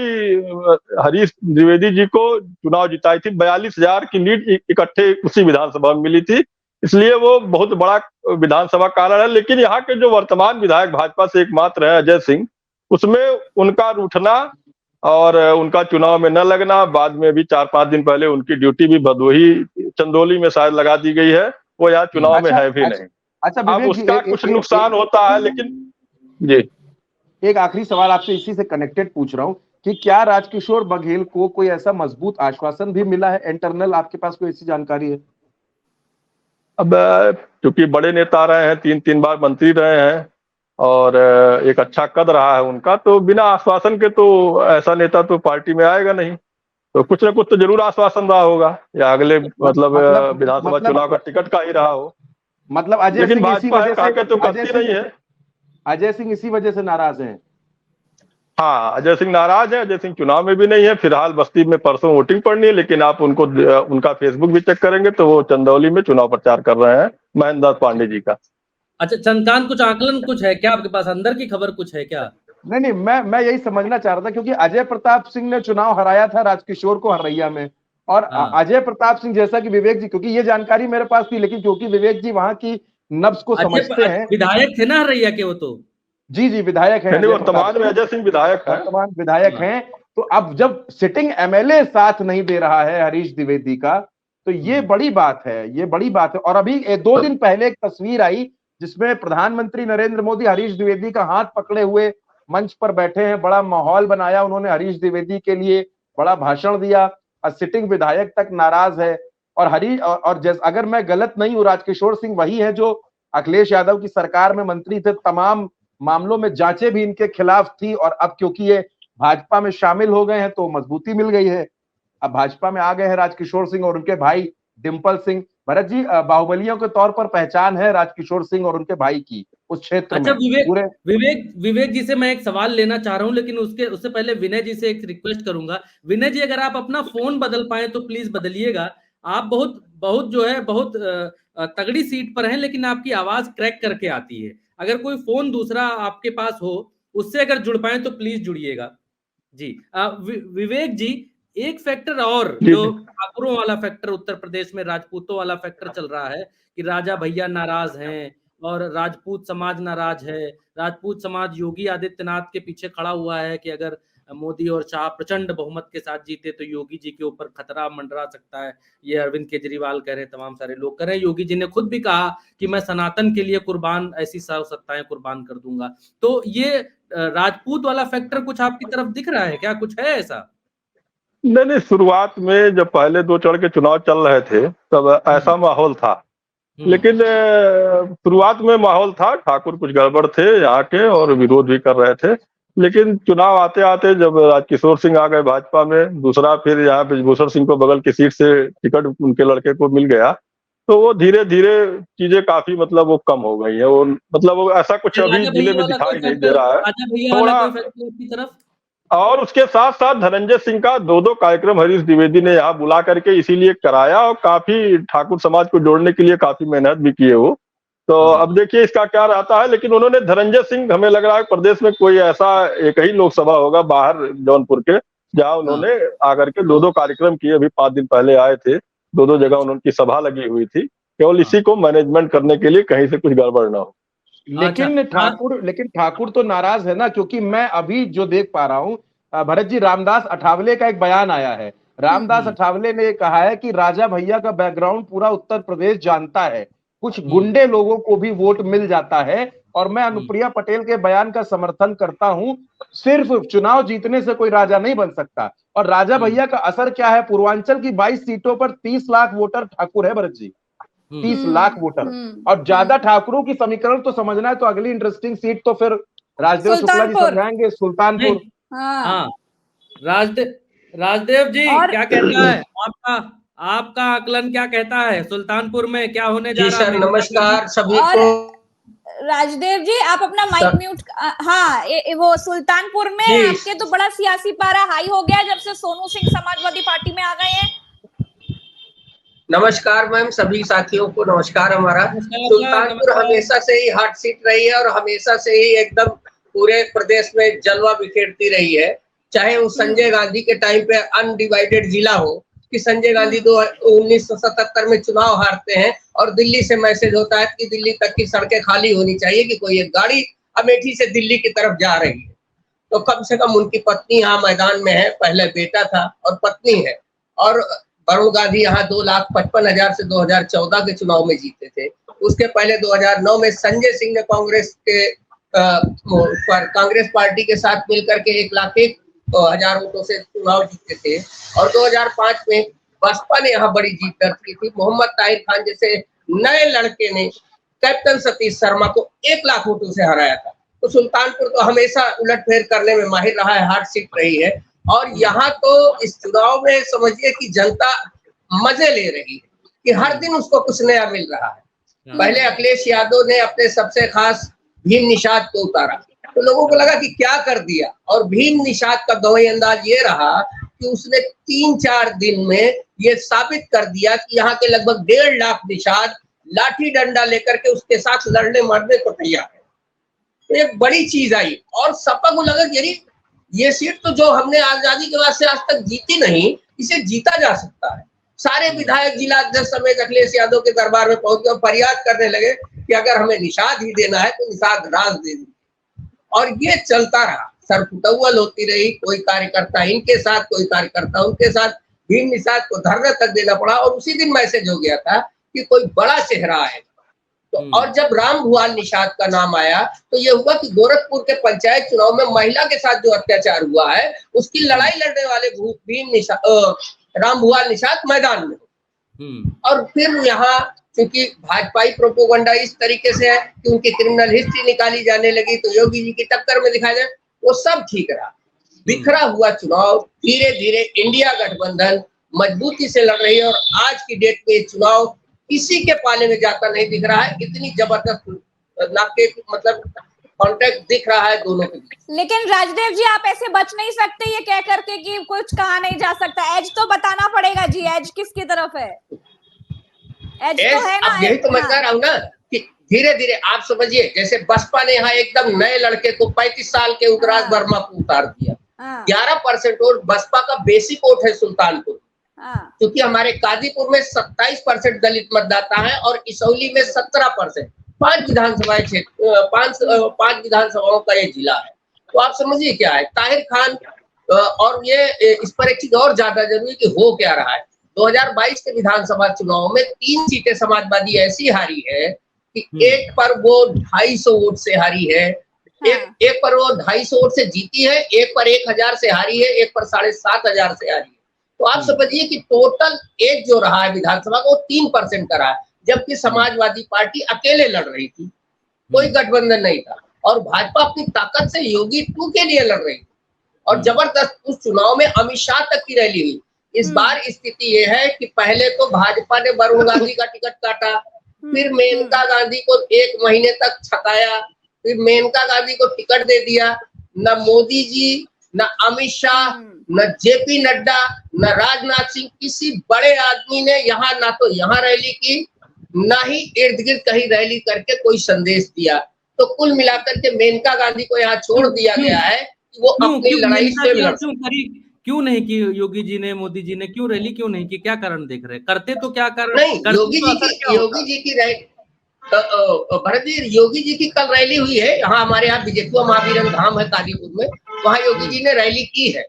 हरीश द्विवेदी जी को चुनाव जिताई थी, 42,000 की लीड इकट्ठे उसी विधानसभा में मिली थी, इसलिए वो बहुत बड़ा विधानसभा कारण है। लेकिन यहाँ के जो वर्तमान विधायक भाजपा से एकमात्र है अजय सिंह, उसमें उनका रूठना और उनका चुनाव में न लगना, बाद में भी 4-5 दिन पहले उनकी ड्यूटी भी भदोही चंदौली में शायद लगा दी गई है, वो यहाँ चुनाव में है भी नहीं। अब उसका कुछ नुकसान होता है। लेकिन जी एक आखिरी सवाल आपसे इसी से कनेक्टेड पूछ रहा हूं कि क्या राजकिशोर बघेल को कोई ऐसा मजबूत आश्वासन भी मिला है इंटरनल? आपके पास कोई ऐसी जानकारी है? अब क्योंकि बड़े नेता रहे हैं, 3 बार मंत्री रहे हैं और एक अच्छा कद रहा है उनका, तो बिना आश्वासन के तो ऐसा नेता तो पार्टी में आएगा नहीं। तो कुछ ना कुछ तो जरूर आश्वासन रहा होगा, या अगले मतलब विधानसभा चुनाव का टिकट का ही रहा हो। मतलब अजय सिंह इसी वजह से तो करती नहीं है। अजय सिंह इसी वजह से नाराज हैं। हाँ, अजय सिंह नाराज है। अजय सिंह चुनाव में भी नहीं है। फिलहाल बस्ती में परसों वोटिंग पड़नी है, लेकिन आप उनका फेसबुक भी चेक करेंगे तो वो चंदौली में चुनाव प्रचार कर रहे हैं महेंद्र पांडे जी का। अच्छा चंद्रकांत, कुछ आकलन कुछ है क्या आपके पास? अंदर की खबर कुछ है क्या? नहीं, मैं यही समझना चाह रहा था, क्योंकि अजय प्रताप सिंह ने चुनाव हराया था राजकिशोर को हरैया में, और अजय प्रताप सिंह जैसा कि विवेक जी, क्योंकि ये जानकारी मेरे पास थी, लेकिन क्योंकि विवेक जी वहां की नब्ज को समझते हैं। विधायक थे ना हरैया के वो तो? जी विधायक है, वर्तमान में अजय सिंह विधायक हैं। तो अब जब सिटिंग एमएलए साथ नहीं दे रहा है हरीश द्विवेदी का, तो ये बड़ी बात है। और अभी 2 दिन पहले एक तस्वीर आई जिसमें प्रधानमंत्री नरेंद्र मोदी हरीश द्विवेदी का हाथ पकड़े हुए मंच पर बैठे हैं। बड़ा माहौल बनाया उन्होंने हरीश द्विवेदी के लिए, बड़ा भाषण दिया, और सिटिंग विधायक तक नाराज है। और अगर मैं गलत नहीं हूं, राजकिशोर सिंह वही है जो अखिलेश यादव की सरकार में मंत्री थे, तमाम मामलों में जांचें भी इनके खिलाफ थी, और अब क्योंकि ये भाजपा में शामिल हो गए हैं तो मजबूती मिल गई है। अब भाजपा में आ गए हैं राजकिशोर सिंह और उनके भाई डिंपल सिंह। भरत जी, बाहुबलियों के तौर पर पहचान है राजकिशोर सिंह और उनके भाई की उस क्षेत्र अच्छा, में पूरे। विवेक जी से मैं एक सवाल लेना चाह रहा हूं, लेकिन उससे पहले विनय जी से एक रिक्वेस्ट करूंगा। विनय जी, अगर आप अपना फोन बदल पाए तो प्लीज बदलिएगा। आप बहुत जो है बहुत तगड़ी सीट पर हैं, लेकिन आपकी आवाज क्रैक करके आती है। अगर कोई फोन दूसरा आपके पास हो, उससे अगर जुड़ पाए तो प्लीज जुड़िएगा जी। विवेक जी, एक फैक्टर और जो ठाकुरों वाला फैक्टर उत्तर प्रदेश में राजपूतों वाला फैक्टर चल रहा है कि राजा भैया नाराज हैं और राजपूत समाज नाराज है। राजपूत समाज योगी आदित्यनाथ के पीछे खड़ा हुआ है कि अगर मोदी और शाह प्रचंड बहुमत के साथ जीते तो योगी जी के ऊपर खतरा मंडरा सकता है। ये अरविंद केजरीवाल कह रहे हैं, तमाम सारे लोग कह रहे हैं। योगी जी ने खुद भी कहा कि मैं सनातन के लिए कुर्बान, ऐसी सत्ताएं कुर्बान कर दूंगा। तो ये राजपूत वाला फैक्टर कुछ आपकी तरफ दिख रहा है क्या? कुछ है ऐसा? नहीं, शुरुआत में जब पहले 2 चरण के चुनाव चल रहे थे तब ऐसा माहौल था, लेकिन शुरुआत में माहौल था, ठाकुर कुछ गड़बड़ थे यहाँ के और विरोध भी कर रहे थे। लेकिन चुनाव आते आते जब राजकिशोर सिंह आ गए भाजपा में, दूसरा फिर यहाँ ब्रिजभूषण सिंह को बगल की सीट से टिकट उनके लड़के को मिल गया, तो वो धीरे धीरे चीजें काफी मतलब वो कम हो गई है। वो मतलब वो ऐसा कुछ अभी जिले में दिखाई नहीं दे रहा है थोड़ा। और उसके साथ साथ धनंजय सिंह का 2 कार्यक्रम हरीश द्विवेदी ने यहाँ बुला करके इसीलिए कराया, और काफी ठाकुर समाज को जोड़ने के लिए काफी मेहनत भी किए वो। तो अब देखिए इसका क्या रहता है। लेकिन उन्होंने धनंजय सिंह, हमें लग रहा है प्रदेश में कोई ऐसा एक ही लोकसभा होगा बाहर जौनपुर के, जहाँ उन्होंने आकर के 2 कार्यक्रम किए। अभी 5 दिन पहले आए थे, 2 जगह उनकी सभा लगी हुई थी, केवल इसी को मैनेजमेंट करने के लिए, कहीं से कुछ गड़बड़ ना हो। लेकिन ठाकुर तो नाराज है ना, क्योंकि मैं अभी जो देख पा रहा हूं, भरत जी, रामदास अठावले का एक बयान आया है। रामदास अठावले ने कहा है कि राजा भैया का बैकग्राउंड पूरा उत्तर प्रदेश जानता है, कुछ गुंडे लोगों को भी वोट मिल जाता है, और मैं अनुप्रिया पटेल के बयान का समर्थन करता हूं। सिर्फ चुनाव जीतने से कोई राजा नहीं बन सकता। और राजा भैया का असर क्या है? पूर्वांचल की 22 सीटों पर 30 लाख वोटर ठाकुर है भरत जी, 30 लाख वोटर। और ज्यादा ठाकुरों की समीकरण तो समझना है तो अगली इंटरेस्टिंग सीट तो फिर राजदेव शुक्ला जी समझाएंगे, सुल्तानपुर। हाँ, राजदेव जी क्या कहता है आपका आकलन क्या कहता है? सुल्तानपुर में क्या होने जा रहा है? सर नमस्कार सभी को। राजदेव जी, आप अपना माइक म्यूट। हाँ, वो सुल्तानपुर में आपके तो बड़ा सियासी पारा हाई हो गया जब से सोनू सिंह समाजवादी पार्टी में आ गए हैं। नमस्कार मैम, सभी साथियों को नमस्कार। हमारा सुल्तानपुर हमेशा से ही हॉट सीट रही है और हमेशा से ही एकदम पूरे प्रदेश में जलवा बिखेरती रही है। चाहे वो संजय गांधी के टाइम पे अनडिवाइडेड जिला हो, कि संजय गांधी 1977 में चुनाव हारते हैं और दिल्ली से मैसेज होता है कि दिल्ली तक की सड़कें खाली होनी चाहिए, कि कोई एक गाड़ी अमेठी से दिल्ली की तरफ जा रही है। तो कम से कम उनकी पत्नी यहाँ मैदान में है, पहले बेटा था और पत्नी है। और वरुण गांधी यहाँ 2,55,000 से 2014 के चुनाव में जीते थे। उसके पहले 2009 में संजय सिंह ने कांग्रेस पार्टी के साथ मिलकर के 1,01,000 वोटों से चुनाव जीते थे। और 2005 में बसपा ने यहाँ बड़ी जीत दर्ज की थी। मोहम्मद ताहिर खान जैसे नए लड़के ने कैप्टन सतीश शर्मा को 1 लाख वोटों से हराया था। तो सुल्तानपुर तो हमेशा उलटफेर करने में माहिर रहा है, हार्ड सीट रही है। और यहाँ तो इस चुनाव में समझिए कि जनता मजे ले रही है कि हर दिन उसको कुछ नया मिल रहा है। पहले अखिलेश यादव ने अपने सबसे खास भीम निषाद को उतारा, तो लोगों को लगा कि क्या कर दिया। और भीम निषाद का गवाही अंदाज ये रहा कि उसने 3-4 दिन में ये साबित कर दिया कि यहाँ के लगभग 1.5 लाख निषाद लाठी डंडा लेकर के उसके साथ लड़ने मरने को तैयार है। तो एक बड़ी चीज आई और सपा को लगा कि ये सीट तो जो हमने आजादी के बाद से आज तक जीती नहीं, इसे जीता जा सकता है। सारे विधायक जिला अध्यक्ष समेत अखिलेश यादव के दरबार में पहुंच गए, फरियाद करने लगे कि अगर हमें निषाद ही देना है तो निषाद राज दे देंगे। और ये चलता रहा, सरफुटौल होती रही, कोई कार्यकर्ता इनके साथ, कोई कार्यकर्ता उनके साथ। भीम निषाद को धरने तक देना पड़ा और उसी दिन मैसेज हो गया था कि कोई बड़ा चेहरा आएगा। तो और जब राम भुआल निषाद का नाम आया तो ये हुआ कि गोरखपुर के पंचायत चुनाव में महिला के साथ जो अत्याचार हुआ है उसकी लड़ाई लड़ने वाले राम भुआल निषाद मैदान में। और फिर यहाँ क्योंकि भाजपाई प्रोपोगंडा इस तरीके से है कि उनकी क्रिमिनल हिस्ट्री निकाली जाने लगी, तो योगी जी की टक्कर में दिखाया जाए, वो सब ठीक रहा। बिखरा हुआ चुनाव, धीरे धीरे इंडिया गठबंधन मजबूती से लड़ रही है और आज की डेट में चुनाव किसी के पाले में जाता नहीं दिख रहा है। इतनी जबरदस्त नाके मतलब कॉन्ट्रैक्ट दिख रहा है दोनों के बीच। लेकिन राजदेव जी आप ऐसे बच नहीं सकते ये कह करके कि कुछ कहा नहीं जा सकता, एज तो बताना पड़ेगा जी, एज किसकी तरफ है? एज तो है ना, अब यही तो मैं कह रहा हूँ ना कि धीरे धीरे आप समझिए, जैसे बसपा ने यहाँ एकदम नए लड़के को 35 साल के उदराज वर्मा को उतार दिया। 11% वोट बसपा का बेसिक वोट है सुल्तानपुर, क्योंकि हमारे कादीपुर में 27% दलित मतदाता है और इसौली में 17%। 5 विधानसभाएं क्षेत्र 5 विधानसभाओं का ये जिला है। तो आप समझिए क्या है ताहिर खान। और ये इस पर एक चीज और ज्यादा जरूरी कि हो क्या रहा है। 2022 के विधानसभा चुनाव में 3 सीटें समाजवादी ऐसी हारी है कि एक पर वो 250 वोट से हारी है, एक पर वो 250 वोट से जीती है, एक पर 1000 से हारी है, एक पर 7500 से हारी है। तो आप समझिए कि टोटल एज जो रहा है विधानसभा का वो 3% का रहा है, जबकि समाजवादी पार्टी अकेले लड़ रही थी, कोई गठबंधन नहीं था और भाजपा अपनी ताकत से योगी 2 के लिए लड़ रही थी और जबरदस्त उस चुनाव में अमित शाह तक की रैली हुई। इस बार स्थिति ये है कि पहले तो भाजपा ने वरुण गांधी का टिकट काटा, फिर मेनका गांधी को 1 महीने तक छकाया, फिर मेनका गांधी को टिकट दे दिया। न मोदी जी, न अमित शाह, न जेपी नड्डा, न राजनाथ सिंह, किसी बड़े आदमी ने यहाँ ना तो यहाँ रैली की, ना ही इर्द गिर्द कहीं रैली करके कोई संदेश दिया। तो कुल मिलाकर के मेनका गांधी को यहाँ छोड़ दिया गया है कि वो अपनी लड़ाई से लड़। क्यों नहीं की योगी जी ने, मोदी जी ने क्यों रैली क्यों नहीं की? क्या कारण देख रहे? करते तो क्या कारण नहीं, योगी जी की रैली, भरत जी योगी जी की कल रैली हुई है यहाँ हमारे यहाँ बीजेपी महावीरन धाम है कादीपुर में, वहां योगी जी ने रैली की है।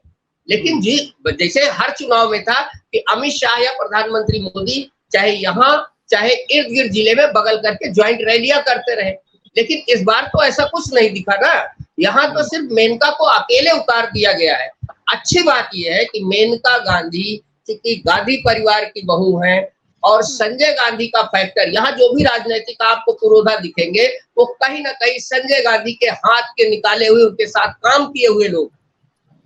लेकिन जी जैसे हर चुनाव में था कि अमित शाह या प्रधानमंत्री मोदी चाहे यहाँ चाहे इर्द गिर्द जिले में बगल करके ज्वाइंट रैलियां करते रहे, लेकिन इस बार तो ऐसा कुछ नहीं दिखा ना। यहाँ तो सिर्फ मेनका को अकेले उतार दिया गया है। अच्छी बात यह है कि मेनका गांधी क्योंकि गांधी परिवार की बहू हैं और संजय गांधी का फैक्टर, यहाँ जो भी राजनीतिक आपको पुरोधा दिखेंगे वो कहीं ना कहीं संजय गांधी के हाथ के निकाले हुए, उनके साथ काम किए हुए लोग,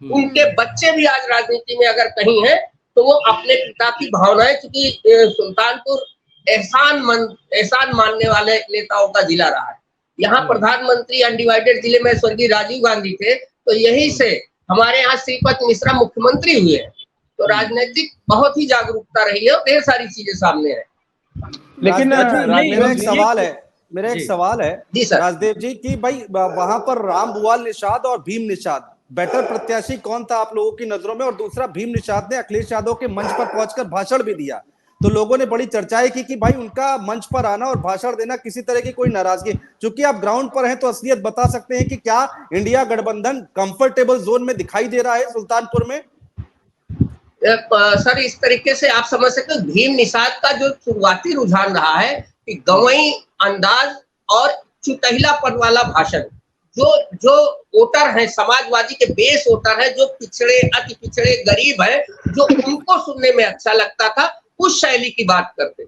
उनके बच्चे भी आज राजनीति में अगर कहीं हैं तो वो अपने पिता की भावनाएं, क्योंकि सुल्तानपुर एहसान मानने वाले नेताओं का जिला रहा है। यहाँ प्रधानमंत्री अनडिवाइडेड जिले में स्वर्गीय राजीव गांधी थे, तो यही से हमारे यहाँ श्रीपद मिश्रा मुख्यमंत्री हुए हैं। तो राजनीतिक बहुत ही जागरूकता रही है और ढेर सारी चीजें सामने है। लेकिन मेरा एक सवाल है जी सर राजदेव जी की भाई वहां पर राम बुआल निषाद और भीम निषाद बेटर प्रत्याशी कौन था आप लोगों की नजरों में? और दूसरा, भीम निषाद ने अखिलेश यादव के मंच पर पहुंचकर भाषण भी दिया, तो लोगों ने बड़ी चर्चाएं की कि भाई उनका मंच पर आना और भाषण देना किसी तरह की कोई नाराजगी, क्योंकि आप ग्राउंड पर हैं तो असलियत बता सकते हैं कि क्या इंडिया गठबंधन कंफर्टेबल जोन में दिखाई दे रहा है सुल्तानपुर में? सर इस तरीके से आप समझ सकते हो, भीम निषाद का जो शुरुआती रुझान रहा है कि गंवई अंदाज और चुटहिलापन वाला भाषण, जो वोटर है समाजवादी के बेस वोटर है, जो पिछड़े अति पिछड़े गरीब है, जो उनको सुनने में अच्छा लगता था, उस शैली की बात करते।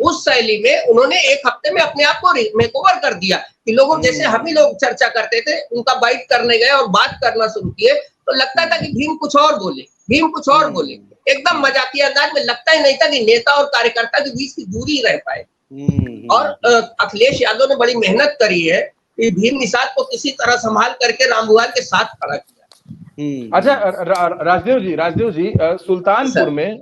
उस शैली में उन्होंने एक हफ्ते में अपने आप को मेकओवर कर दिया कि लोगों जैसे हम ही लोग चर्चा करते थे, उनका बाइट करने गए और बात करना शुरू किए तो लगता था कि भीम कुछ और बोले, एकदम मजाकिया अंदाज में। लगता ही नहीं था कि नेता और कार्यकर्ता के बीच की दूरी रह पाए। और अखिलेश यादव ने बड़ी मेहनत करी है कि भीम निषाद को किसी तरह संभाल करके रामबुआल के साथ खड़ा किया। अच्छा राजदेव जी सुल्तानपुर में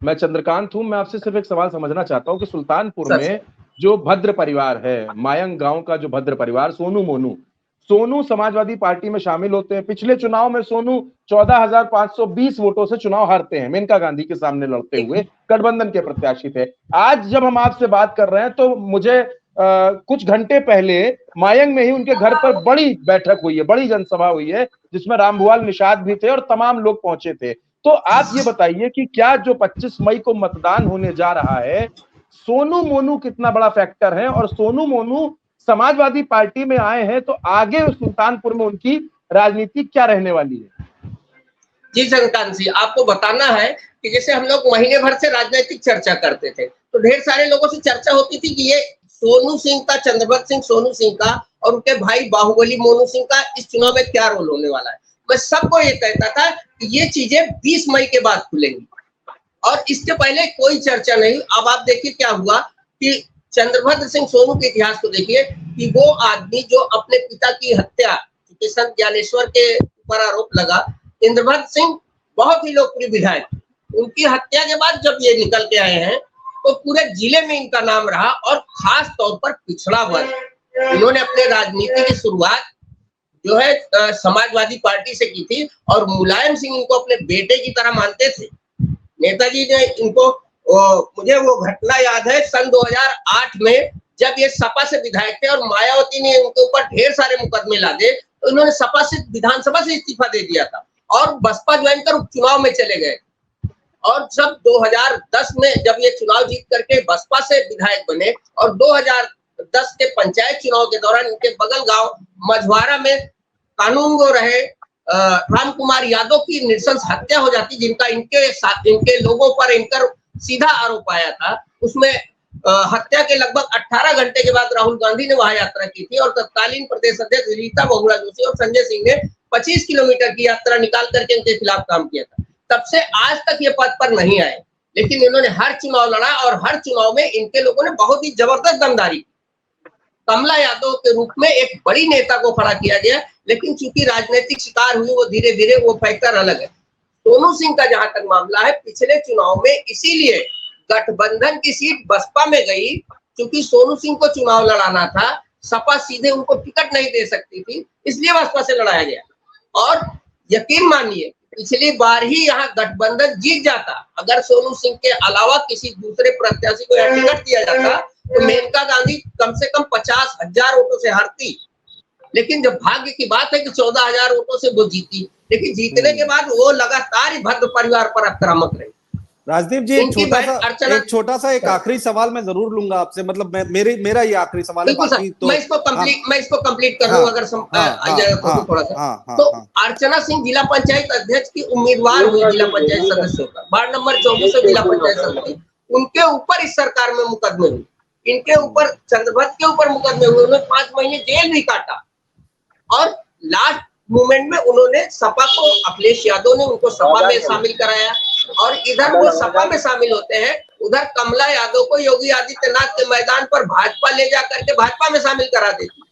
मैं चंद्रकांत हूं, मैं आपसे सिर्फ एक सवाल समझना चाहता हूं कि सुल्तानपुर में जो भद्र परिवार है, मायंग गांव का जो भद्र परिवार, सोनू समाजवादी पार्टी में शामिल होते हैं। पिछले चुनाव में सोनू 14,520 वोटों से चुनाव हारते हैं, मेनका गांधी के सामने लड़ते हुए गठबंधन के प्रत्याशी थे। आज जब हम आपसे बात कर रहे हैं तो मुझे कुछ घंटे पहले मायंग में ही उनके घर पर बड़ी बैठक हुई है, बड़ी जनसभा हुई है, जिसमें रामबुआल निषाद भी थे और तमाम लोग पहुंचे थे। तो आप ये बताइए कि क्या जो 25 मई को मतदान होने जा रहा है, सोनू मोनू कितना बड़ा फैक्टर है, और सोनू मोनू समाजवादी पार्टी में आए हैं तो आगे सुल्तानपुर में उनकी राजनीति क्या रहने वाली है? जी चंद्रकांत जी, आपको बताना है कि जैसे हम लोग महीने भर से राजनीतिक चर्चा करते थे तो ढेर सारे लोगों से चर्चा होती थी कि ये सोनू सिंह का, चंद्रभक्त सिंह सोनू सिंह का और उनके भाई बाहुबली मोनू सिंह का इस चुनाव में क्या रोल होने वाला है। मैं सबको ये कहता था कि ये चीजें 20 मई के बाद खुलेंगी और इसके पहले कोई चर्चा नहीं। अब आप देखिए क्या हुआ कि चंद्रभद्र सिंह सोनू के इतिहास को देखिए कि वो आदमी जो अपने पिता की हत्या, क्योंकि संत ज्ञानेश्वर के ऊपर आरोप लगा, इंद्रभद्र सिंह बहुत ही लोकप्रिय विधायक, उनकी हत्या के बाद जब ये निकल के आए हैं तो पूरे जिले में इनका नाम रहा, और खास तौर पर पिछड़ा वर्ग। इन्होंने अपने राजनीति की शुरुआत जो है समाजवादी पार्टी से की थी, और मुलायम सिंह इनको अपने बेटे की तरह मानते थे। नेताजी ने इनको, मुझे वो घटना याद है सन 2008 में जब ये सपा से विधायक थे और मायावती ने उनके ऊपर ढेर सारे मुकदमे लादे, तो इन्होंने सपा से, विधानसभा से इस्तीफा दे दिया था और बसपा ज्वाइन कर उपचुनाव में चले गए। और जब 2010 में जब ये चुनाव जीत करके बसपा से विधायक बने, और 2010 के पंचायत चुनाव के दौरान इनके बगल गांव मझवारा में कानूनगो रहे राम कुमार यादव की नृशंस हत्या हो जाती, जिनका इनके लोगों पर इनकर सीधा आरोप आया था। उसमें हत्या के लगभग 18 घंटे के बाद राहुल गांधी ने वहां यात्रा की थी, और तत्कालीन प्रदेश अध्यक्ष रीता बहुगुणा जोशी और संजय सिंह ने 25 किलोमीटर की यात्रा निकाल करके इनके खिलाफ काम किया था। तब से आज तक ये पद पर नहीं आए, लेकिन इन्होंने हर चुनाव लड़ा, और हर चुनाव में इनके लोगों ने बहुत ही जबरदस्त दमदारी। कमला यादव के रूप में एक बड़ी नेता को खड़ा किया गया, लेकिन चूंकि राजनीतिक शिकार हुई, वो धीरे धीरे वो फैक्टर अलग है। सोनू सिंह का जहां तक मामला है, पिछले चुनाव में इसीलिए गठबंधन की सीट बसपा में गई, क्योंकि सोनू सिंह को चुनाव लड़ाना था, सपा सीधे उनको टिकट नहीं दे सकती थी, इसलिए बसपा से लड़ाया गया। और यकीन मानिए पिछली बार ही यहाँ गठबंधन जीत जाता, अगर सोनू सिंह के अलावा किसी दूसरे प्रत्याशी को यहाँ टिकट दिया जाता तो मेनका गांधी कम से कम 50,000 वोटों से हारती। लेकिन जब भाग्य की बात है कि 14,000 वोटों से वो जीती, लेकिन जीतने के बाद वो लगातार ही भद्र परिवार पर आक्रामक रही। राजदीप जी, एक छोटा सा एक आखिरी सवाल मैं जरूर लूंगा आपसे, मतलब मेरा ये आखिरी सवाल है, बाकी तो मैं इसको कंप्लीट कर लूं अगर थोड़ा सा। तो अर्चना सिंह जिला पंचायत अध्यक्ष की उम्मीदवार हुई जिला पंचायत सदस्य होकर, वार्ड नंबर 24 से जिला पंचायत समिति। उनके ऊपर इस सरकार में मुकदमे हुए, इनके ऊपर चंद्रभद्र के ऊपर मुकदमे हुए, उन्होंने 5 महीने जेल भी काटा, और लास्ट मोमेंट में उन्होंने सपा को, अखिलेश यादव ने उनको सपा में शामिल कराया, और इधर वो सपा में शामिल होते हैं, उधर कमला यादव को योगी आदित्यनाथ के मैदान पर भाजपा ले जाकर के भाजपा में शामिल करा देती।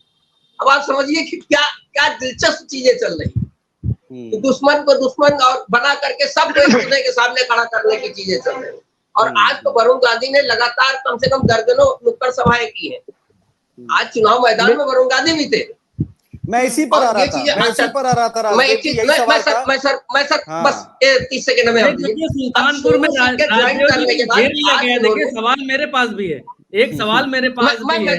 अब आप समझिए कि क्या क्या दिलचस्प चीजें चल रही, तो दुश्मन को दुश्मन और बना करके सबको एक दूसरे के सामने खड़ा करने की चीजें चल रही। और आज तो वरुण गांधी ने लगातार कम से कम दर्जनों नुक्कड़ सभाएं की है। आज चुनाव मैदान में वरुण गांधी भी थे। मैं इसी पर आ रहा था, मैं एक चीज, मैं सर बस 30 सेकंड में सुल्तानपुर में सवाल मेरे पास भी है, एक सवाल मेरे पास भी है।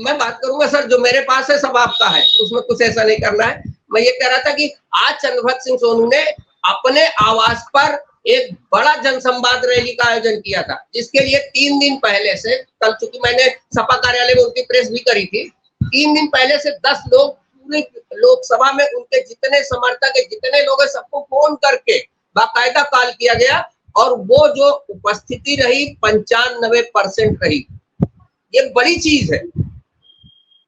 मैं बात करूंगा सर, जो मेरे पास है सब आपका है, उसमें कुछ ऐसा नहीं करना है। मैं ये कह रहा था कि आज चंद्रभद्र सिंह सोनू ने अपने आवास पर एक बड़ा जनसंवाद रैली का आयोजन किया था, जिसके लिए 3 दिन पहले से, कल चूंकि मैंने सपा कार्यालय में उनकी प्रेस भी करी थी, 3 दिन पहले से 10 लोग पूरी लोकसभा में उनके जितने समर्थक है, जितने लोग हैं, सबको फोन करके बाकायदा कॉल किया गया, और वो जो उपस्थिति रही 95% रही। ये बड़ी चीज है।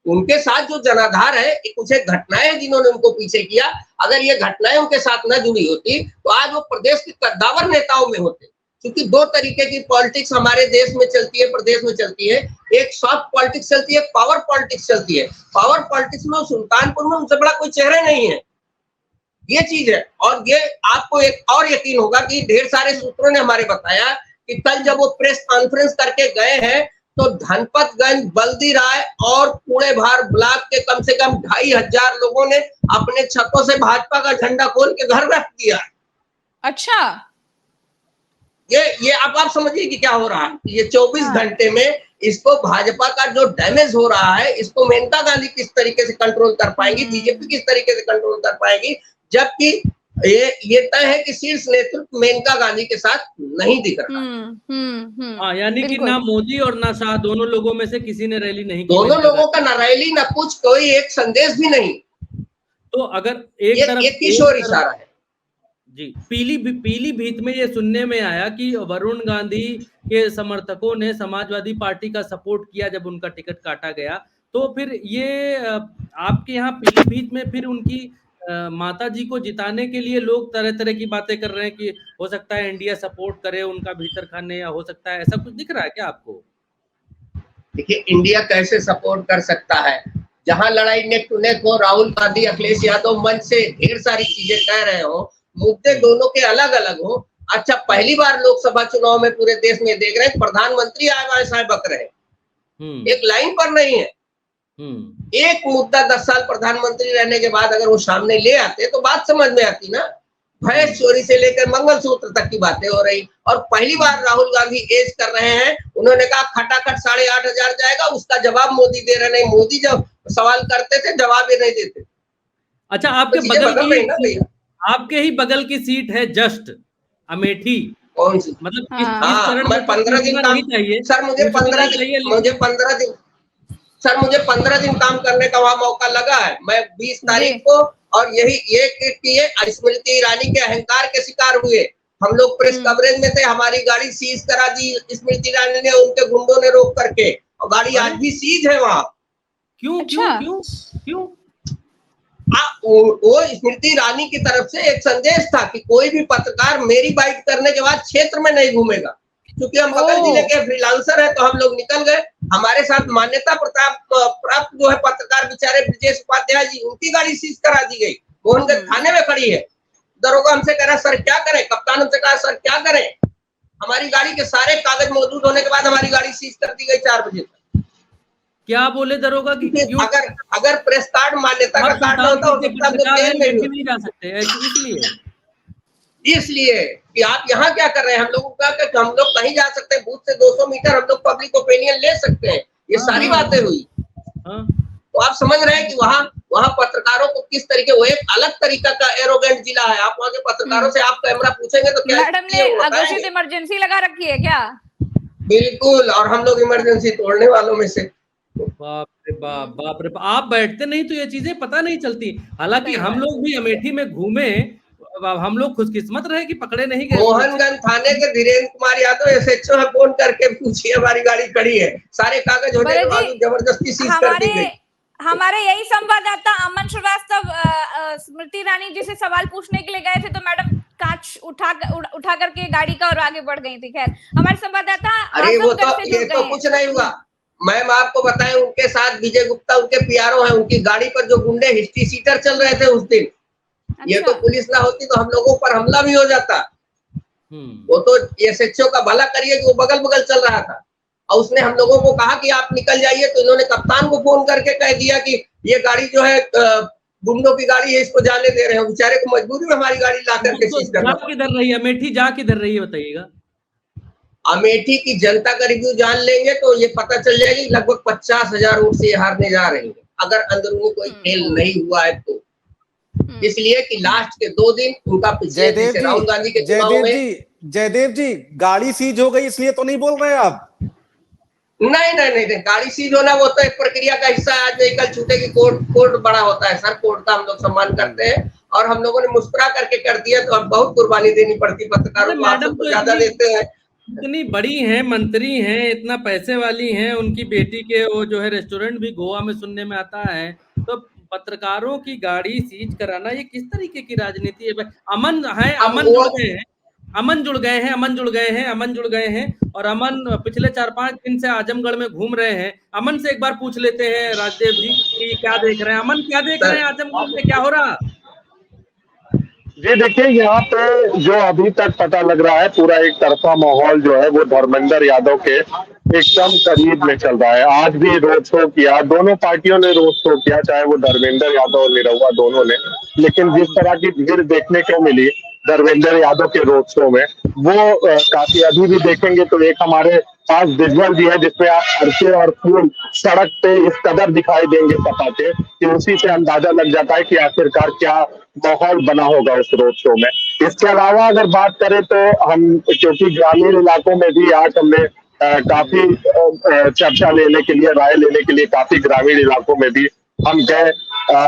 उनके साथ जो जनाधार है, कुछ एक घटनाएं हैं जिन्होंने उनको पीछे किया, अगर ये घटनाएं उनके साथ न जुड़ी होती तो आज वो प्रदेश के कद्दावर नेताओं में होते। क्योंकि 2 तरीके की पॉलिटिक्स हमारे देश में चलती है, प्रदेश में चलती है। एक सॉफ्ट पॉलिटिक्स चलती है, पावर पॉलिटिक्स चलती है। पावर पॉलिटिक्स में सुल्तानपुर में उनसे बड़ा कोई चेहरा नहीं है, ये चीज है। और ये आपको एक और यकीन होगा कि ढेर सारे सूत्रों ने हमारे बताया कि कल जब वो प्रेस कॉन्फ्रेंस करके गए हैं, तो धनपतगंज, बल्दी राय और पुणे भार ब्लॉक के कम से कम 2,500 लोगों ने अपने छतों से भाजपा का झंडा खोल के घर रख दिया। अच्छा, ये अब आप समझिए कि क्या हो रहा है। ये 24 घंटे में इसको भाजपा का जो डैमेज हो रहा है, इसको मेनका गांधी किस तरीके से कंट्रोल कर पाएंगी, बीजेपी किस तरीके से कंट्रोल कर पाएगी, जबकि ये तय है कि शीर्ष नेतृत्व मेनका गांधी के साथ नहीं दिख रहा। हाँ, यानी कि ना मोदी और ना शाह, दोनों लोगों में से किसी ने रैली नहीं की। दोनों लोगों का ना रैली ना कुछ, कोई एक संदेश भी नहीं। तो अगर एक तरफ किशोर इशारा है जी, पीलीभीत में ये सुनने में आया कि वरुण गांधी के समर्थकों ने समाजवादी पार्टी का सपोर्ट किया जब उनका टिकट काटा गया, तो फिर ये आपके यहाँ पीलीभीत में फिर उनकी माता जी को जिताने के लिए लोग तरह तरह की बातें कर रहे हैं कि हो सकता है इंडिया सपोर्ट करे उनका भीतर खाने, या हो सकता है ऐसा कुछ दिख रहा है क्या आपको? देखिए, इंडिया कैसे सपोर्ट कर सकता है जहां लड़ाई नेक टू नेक हो, राहुल गांधी अखिलेश यादव मंच से ढेर सारी चीजें कह रहे हो, मुद्दे दोनों के अलग अलग हो। अच्छा, पहली बार लोकसभा चुनाव में पूरे देश में देख रहे हैं प्रधानमंत्री आए बाएं साए बक रहे हैं, एक लाइन पर नहीं है। एक मुद्दा 10 साल प्रधानमंत्री रहने के बाद अगर वो सामने ले आते तो बात समझ में आती ना। भैंस चोरी से लेकर मंगलसूत्र तक की बातें हो रही, और पहली बार राहुल गांधी एज कर रहे हैं। उन्होंने कहा खटाखट 8,500 जाएगा, उसका जवाब मोदी दे रहे नहीं। मोदी जब सवाल करते थे जवाब ही नहीं देते। अच्छा, आपके आपके ही बगल की सीट है जस्ट अमेठी, कौन सी? मतलब मैं 15 दिन काम चाहिए सर, मुझे 15 दिन काम करने का वहां मौका लगा है। मैं 20 तारीख को, और यही ये स्मृति ईरानी के अहंकार के शिकार हुए। हम लोग प्रेस कवरेज में थे, हमारी गाड़ी सीज करा दी स्मृति ईरानी ने, उनके गुंडों ने रोक करके, और गाड़ी आज भी सीज है वहां। क्यों? अच्छा। क्यों? वो स्मृति ईरानी की तरफ से एक संदेश था कि कोई भी पत्रकार मेरी बाइट करने के बाद क्षेत्र में नहीं घूमेगा। क्योंकि हम बगल जिले के फ्रीलांसर हैं तो हम लोग निकल गए। हमारे साथ मान्यता प्राप्त जो है पत्रकार बेचारे ब्रजेश उपाध्याय जी, उनकी गाड़ी सीज करा दी गई, मोहनगंज थाने में खड़ी है। दरोगा हमसे कह रहा सर क्या करें, कप्तान हमसे कहा सर क्या करें। हमारी गाड़ी के सारे कागज मौजूद होने के बाद हमारी गाड़ी सीज कर दी गई 4 बजे तक। क्या बोले दरोगा की? अगर प्रेस कार्ड मान्यता का कार्ड ना होता नहीं जा सकते, इसलिए कि आप यहाँ क्या कर रहे हैं। हम लोगों का कि हम लोग कहीं जा सकते हैं, बूथ से 200 मीटर हम लोग पब्लिक ओपिनियन ले सकते हैं। ये सारी बातें हुई। तो आप समझ रहे हैं कि वहाँ पत्रकारों को किस तरीके, वो एक अलग तरीका का एरोगेंट जिला है। आप वहाँ के पत्रकारों से आप कैमरा पूछेंगे तो क्या मैडम ने अघोषित इमरजेंसी लगा रखी है क्या? बिल्कुल, और हम लोग इमरजेंसी तोड़ने वालों में से। बाप रे बाप रे, आप बैठते नहीं तो ये चीजें पता नहीं चलती। हालांकि हम लोग भी अमेठी में घूमे, हम लोग खुशकिस्मत रहे कि पकड़े नहीं गए। मोहनगंज थाने के धीरेन्द्र कुमार यादव एसएचओ है, फोन करके पूछिए हमारी गाड़ी खड़ी है, सारे कागज होने के बाद जबरदस्ती सीज कर दी गई। हमारे यही संवाददाता अमन श्रीवास्तव स्मृति ईरानी जी से सवाल पूछने के लिए गए थे तो मैडम कांच उठा करके गाड़ी का और आगे बढ़ गई थी। खैर, हमारे संवाददाता अरे वो तो ये तो कुछ नहीं हुआ। मैम आपको बताएं, उनके साथ विजय गुप्ता उनके पीआरओ हैं, उनकी गाड़ी पर जो गुंडे हिस्ट्री सीटर चल रहे थे उस दिन, ये तो पुलिस ना होती तो हम लोगों पर हमला भी हो जाता। वो तो एसएचओ का भला करिए कि वो बगल बगल चल रहा था, और उसने हम लोगों को कहा कि आप निकल जाइए, तो इन्होंने कप्तान को फोन करके कह दिया कि ये गाड़ी जो है गुंडों की गाड़ी है, इसको जाने दे रहे हैं। बेचारे को मजबूरी में हमारी गाड़ी ला करके सीज करना। किधर रही है अमेठी, जा किधर रही है बताइएगा? अमेठी की जनता का रिव्यू जान लेंगे तो ये पता चल जाएगी, लगभग 50,000 वोट से हारने जा रही है अगर अंदरूनी कोई खेल नहीं हुआ है तो। इसलिए कि लास्ट के 2 दिन उनका राहुल गांधी के चुनाव में। जयदेव जी, गाड़ी सीज हो गई इसलिए तो नहीं बोल रहे आप? नहीं, गाड़ी सीज होना वो तो एक प्रक्रिया का हिस्सा है। आज व्हीकल छूटेगी, कोर्ट बड़ा होता है सर, कोर्ट का हम लोग सम्मान करते हैं, और हम लोगों ने मुस्कुरा करके कर दिया तो अब बहुत कुर्बानी देनी पड़ती पत्रकारों को। आप सबको ज्यादा देते हैं, इतनी बड़ी हैं, मंत्री हैं, इतना पैसे वाली हैं, उनकी बेटी के वो जो है रेस्टोरेंट भी गोवा में सुनने में आता है, तो पत्रकारों की गाड़ी सीज कराना ये किस तरीके की राजनीति है? अमन जुड़ गए हैं और अमन पिछले 4-5 दिन से आजमगढ़ में घूम रहे हैं। अमन से एक बार पूछ लेते हैं राजदेव जी कि क्या देख रहे हैं। अमन, क्या देख रहे हैं आजमगढ़ में, क्या हो रहा? जी देखिए, यहाँ पे जो अभी तक पता लग रहा है पूरा एक तरफा माहौल जो है वो धर्मेंद्र यादव के एकदम करीब में चल रहा है। आज भी रोड शो किया, दोनों पार्टियों ने रोड शो किया, चाहे वो धर्मेंद्र यादव और निरहुआ दोनों ने, लेकिन जिस तरह की भीड़ देखने को मिली धर्मेंद्र यादव के रोड शो में, वो काफी, अभी भी देखेंगे तो एक हमारे पास विजुअल भी है जिसमें आप अर्चे और फूल सड़क पे इस कदर दिखाई देंगे पटाखे कि उसी से अंदाजा लग जाता है कि आखिरकार क्या माहौल बना होगा उस रोड शो में। इसके अलावा अगर बात करें तो हम, क्योंकि ग्रामीण इलाकों में भी आज हमने काफी चर्चा लेने के लिए, राय लेने के लिए काफी ग्रामीण इलाकों में भी हम गए,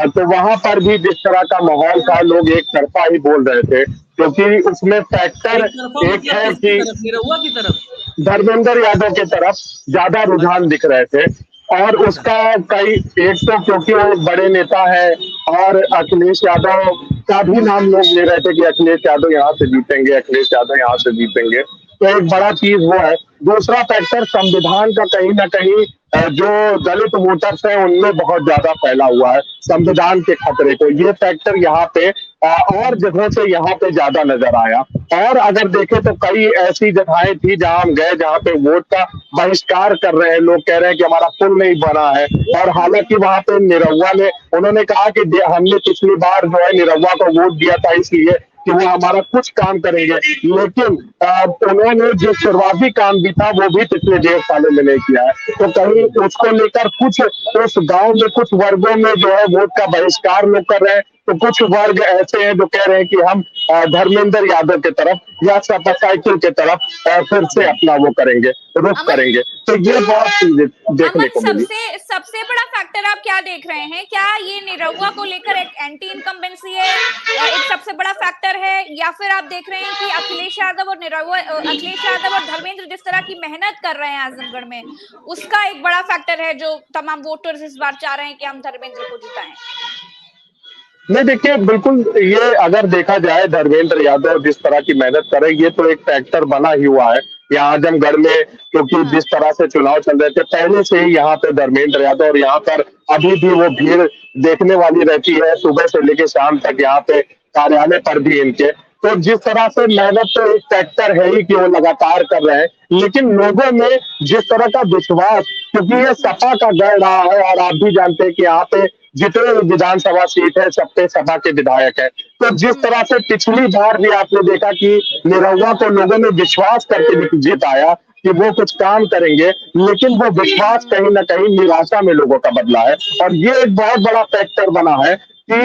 तो वहां पर भी जिस तरह का माहौल था, लोग एक तरफा ही बोल रहे थे, क्योंकि उसमें फैक्टर एक है कि धर्मेंद्र यादव की तरफ ज्यादा रुझान दिख रहे थे। और उसका कई एक तो क्योंकि वो बड़े नेता है और अखिलेश यादव का भी नाम लोग ले रहे थे कि अखिलेश यादव यहाँ से जीतेंगे, अखिलेश यादव यहाँ से जीतेंगे, तो एक बड़ा चीज वो है। दूसरा फैक्टर संविधान का कहीं ना कहीं जो दलित वोटर्स हैं उनमें बहुत ज्यादा फैला हुआ है संविधान के खतरे को, ये फैक्टर यहाँ पे और जगहों से यहाँ पे ज्यादा नजर आया। और अगर देखें तो कई ऐसी जगहें थी जहां हम गए जहां पे वोट का बहिष्कार कर रहे हैं, लोग कह रहे हैं कि हमारा पुल नहीं बना है, और हालांकि वहां पे निरहुआ ने उन्होंने कहा कि हमने पिछली बार जो है निरहुआ को वोट दिया था इसलिए कि वो हमारा कुछ काम करेंगे, लेकिन उन्होंने जो शुरुआती काम भी था वो भी पिछले 1.5 सालों में नहीं किया है। तो कहीं उसको लेकर कुछ उस गांव में कुछ वर्गों में जो है वोट का बहिष्कार लोग कर रहे हैं, तो कुछ वर्ग ऐसे हैं जो कह रहे हैं कि हम धर्मेंद्र यादव के तरफ या सपा साइकिल के तरफ फिर से अपना वो करेंगे, रुख करेंगे। तो ये बहुत चीजें देखने को मिली। सबसे बड़ा फैक्टर आप क्या देख रहे हैं? क्या ये निरहुआ को लेकर एक एंटी इनकम्बेंसी है, एक सबसे बड़ा फैक्टर है, या फिर आप देख रहे हैं कि अखिलेश यादव और धर्मेंद्र जिस तरह की मेहनत कर रहे हैं आजमगढ़ में, उसका एक बड़ा फैक्टर है जो तमाम वोटर्स इस बार चाह रहे हैं कि हम धर्मेंद्र को जिताएं? नहीं, देखिए बिल्कुल, ये अगर देखा जाए धर्मेंद्र यादव जिस तरह की मेहनत करे, ये तो एक फैक्टर बना ही हुआ है यहाँ आजमगढ़ में, क्योंकि जिस तरह से चुनाव चल रहे थे पहले से ही यहाँ पे धर्मेंद्र यादव, और यहाँ पर अभी भी वो भीड़ देखने वाली रहती है सुबह से लेकर शाम तक यहाँ पे कार्यालय पर भी इनके। तो जिस तरह से मेहनत तो एक फैक्टर है ही कि वो लगातार कर रहे हैं, लेकिन लोगों में जिस तरह का विश्वास, क्योंकि ये सपा का गढ़ रहा है और आप भी जानते हैं कि यहाँ पे जितने विधानसभा सीट है सब पे सपा के विधायक है। तो जिस तरह से पिछली बार भी आपने देखा कि निरहुआ को लोगों ने विश्वास करके जिताया कि वो कुछ काम करेंगे, लेकिन वो विश्वास कहीं ना कहीं निराशा में लोगों का बदला है, और ये एक बहुत बड़ा फैक्टर बना है कि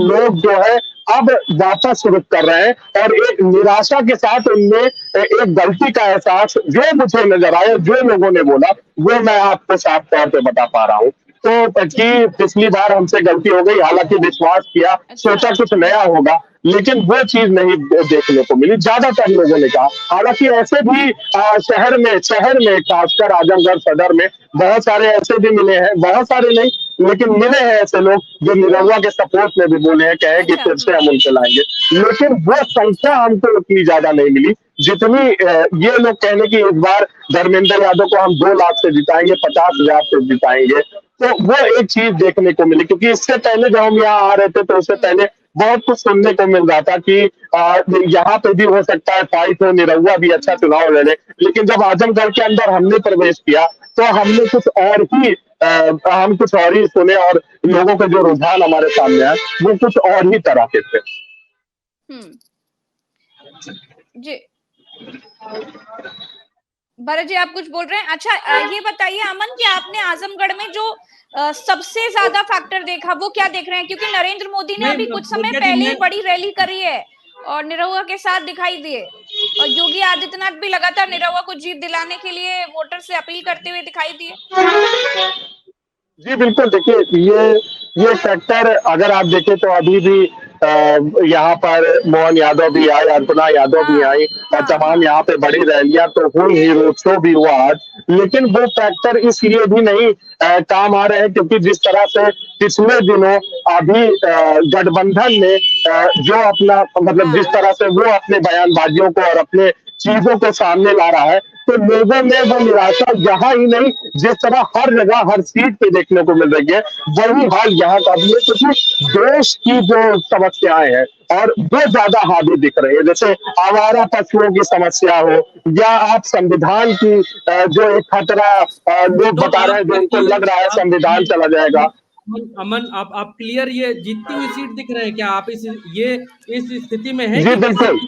लोग जो है अब वापस रुख कर रहे हैं, और एक निराशा के साथ उनमें एक गलती का एहसास जो मुझे नजर आया, जो लोगों ने बोला वो मैं आपको साफ तौर पे बता पा रहा हूँ। तो कि पिछली बार हमसे गलती हो गई, हालांकि विश्वास किया, सोचा कुछ नया होगा, लेकिन वो चीज नहीं देखने को मिली ज्यादातर लोगों ने कहा। हालांकि ऐसे भी शहर में खासकर आजमगढ़ सदर में बहुत सारे ऐसे भी मिले हैं, बहुत सारे नहीं लेकिन मिले हैं ऐसे लोग जो निरहुआ के सपोर्ट में भी बोले हैं, कहे कि फिर से हम उनसे लाएंगे, लेकिन वो संख्या हमको उतनी ज्यादा नहीं मिली जितनी ये लोग कहने की इस बार धर्मेंद्र यादव को हम 2 लाख से जिताएंगे, 50,000 से जिताएंगे। तो वो एक चीज देखने को मिली, क्योंकि इससे पहले जब हम यहाँ आ रहे थे तो उससे पहले बहुत कुछ सुनने को मिल रहा था कि यहाँ पे भी हो सकता है फाइट हो, निरहुआ भी अच्छा चुनाव लड़े, लेकिन जब आजमगढ़ के अंदर हमने प्रवेश किया तो हमने कुछ और ही सुने, और लोगों के जो रुझान हमारे सामने आए वो कुछ और ही तरह के थे। जी भरत जी, आप कुछ बोल रहे हैं? अच्छा, ये बताइए अमन कि आपने आजमगढ़ में जो सबसे ज्यादा फैक्टर देखा वो क्या देख रहे हैं? क्योंकि नरेंद्र मोदी ने अभी कुछ समय पहले बड़ी रैली करी है और निरहुआ के साथ दिखाई दिए, और योगी आदित्यनाथ भी लगातार निरहुआ को जीत दिलाने के लिए वोटर से अपील करते हुए दिखाई दिए। जी बिल्कुल, देखिए ये फैक्टर अगर आप देखें तो अभी भी यहाँ पर मोहन यादव भी आए, अर्पणा यादव भी आई, और तमाम यहाँ पे बड़ी रैलियां तो हुई ही, रोड शो भी हुआ आज, लेकिन वो फैक्टर इसलिए भी नहीं काम आ रहे हैं क्योंकि जिस तरह से पिछले दिनों अभी गठबंधन ने जो अपना मतलब जिस तरह से वो अपने बयानबाजियों को और अपने चीजों को सामने ला रहा है, तो लोगों में वो निराशा यहाँ ही नहीं, जिस तरह हर जगह हर सीट पे देखने को मिल रही है, वही हाल यहाँ का भी है, क्योंकि देश की जो समस्याएं हैं और वो ज्यादा हावी दिख रही है, जैसे आवारा पशुओं की समस्या हो, या आप संविधान की जो एक खतरा लोग बता रहे हैं, जो उनको लग रहा है संविधान चला जाएगा। अमन, आप क्लियर ये जीतती हुई सीट दिख रहे हैं क्या? आप इस स्थिति में है जी बिल्कुल,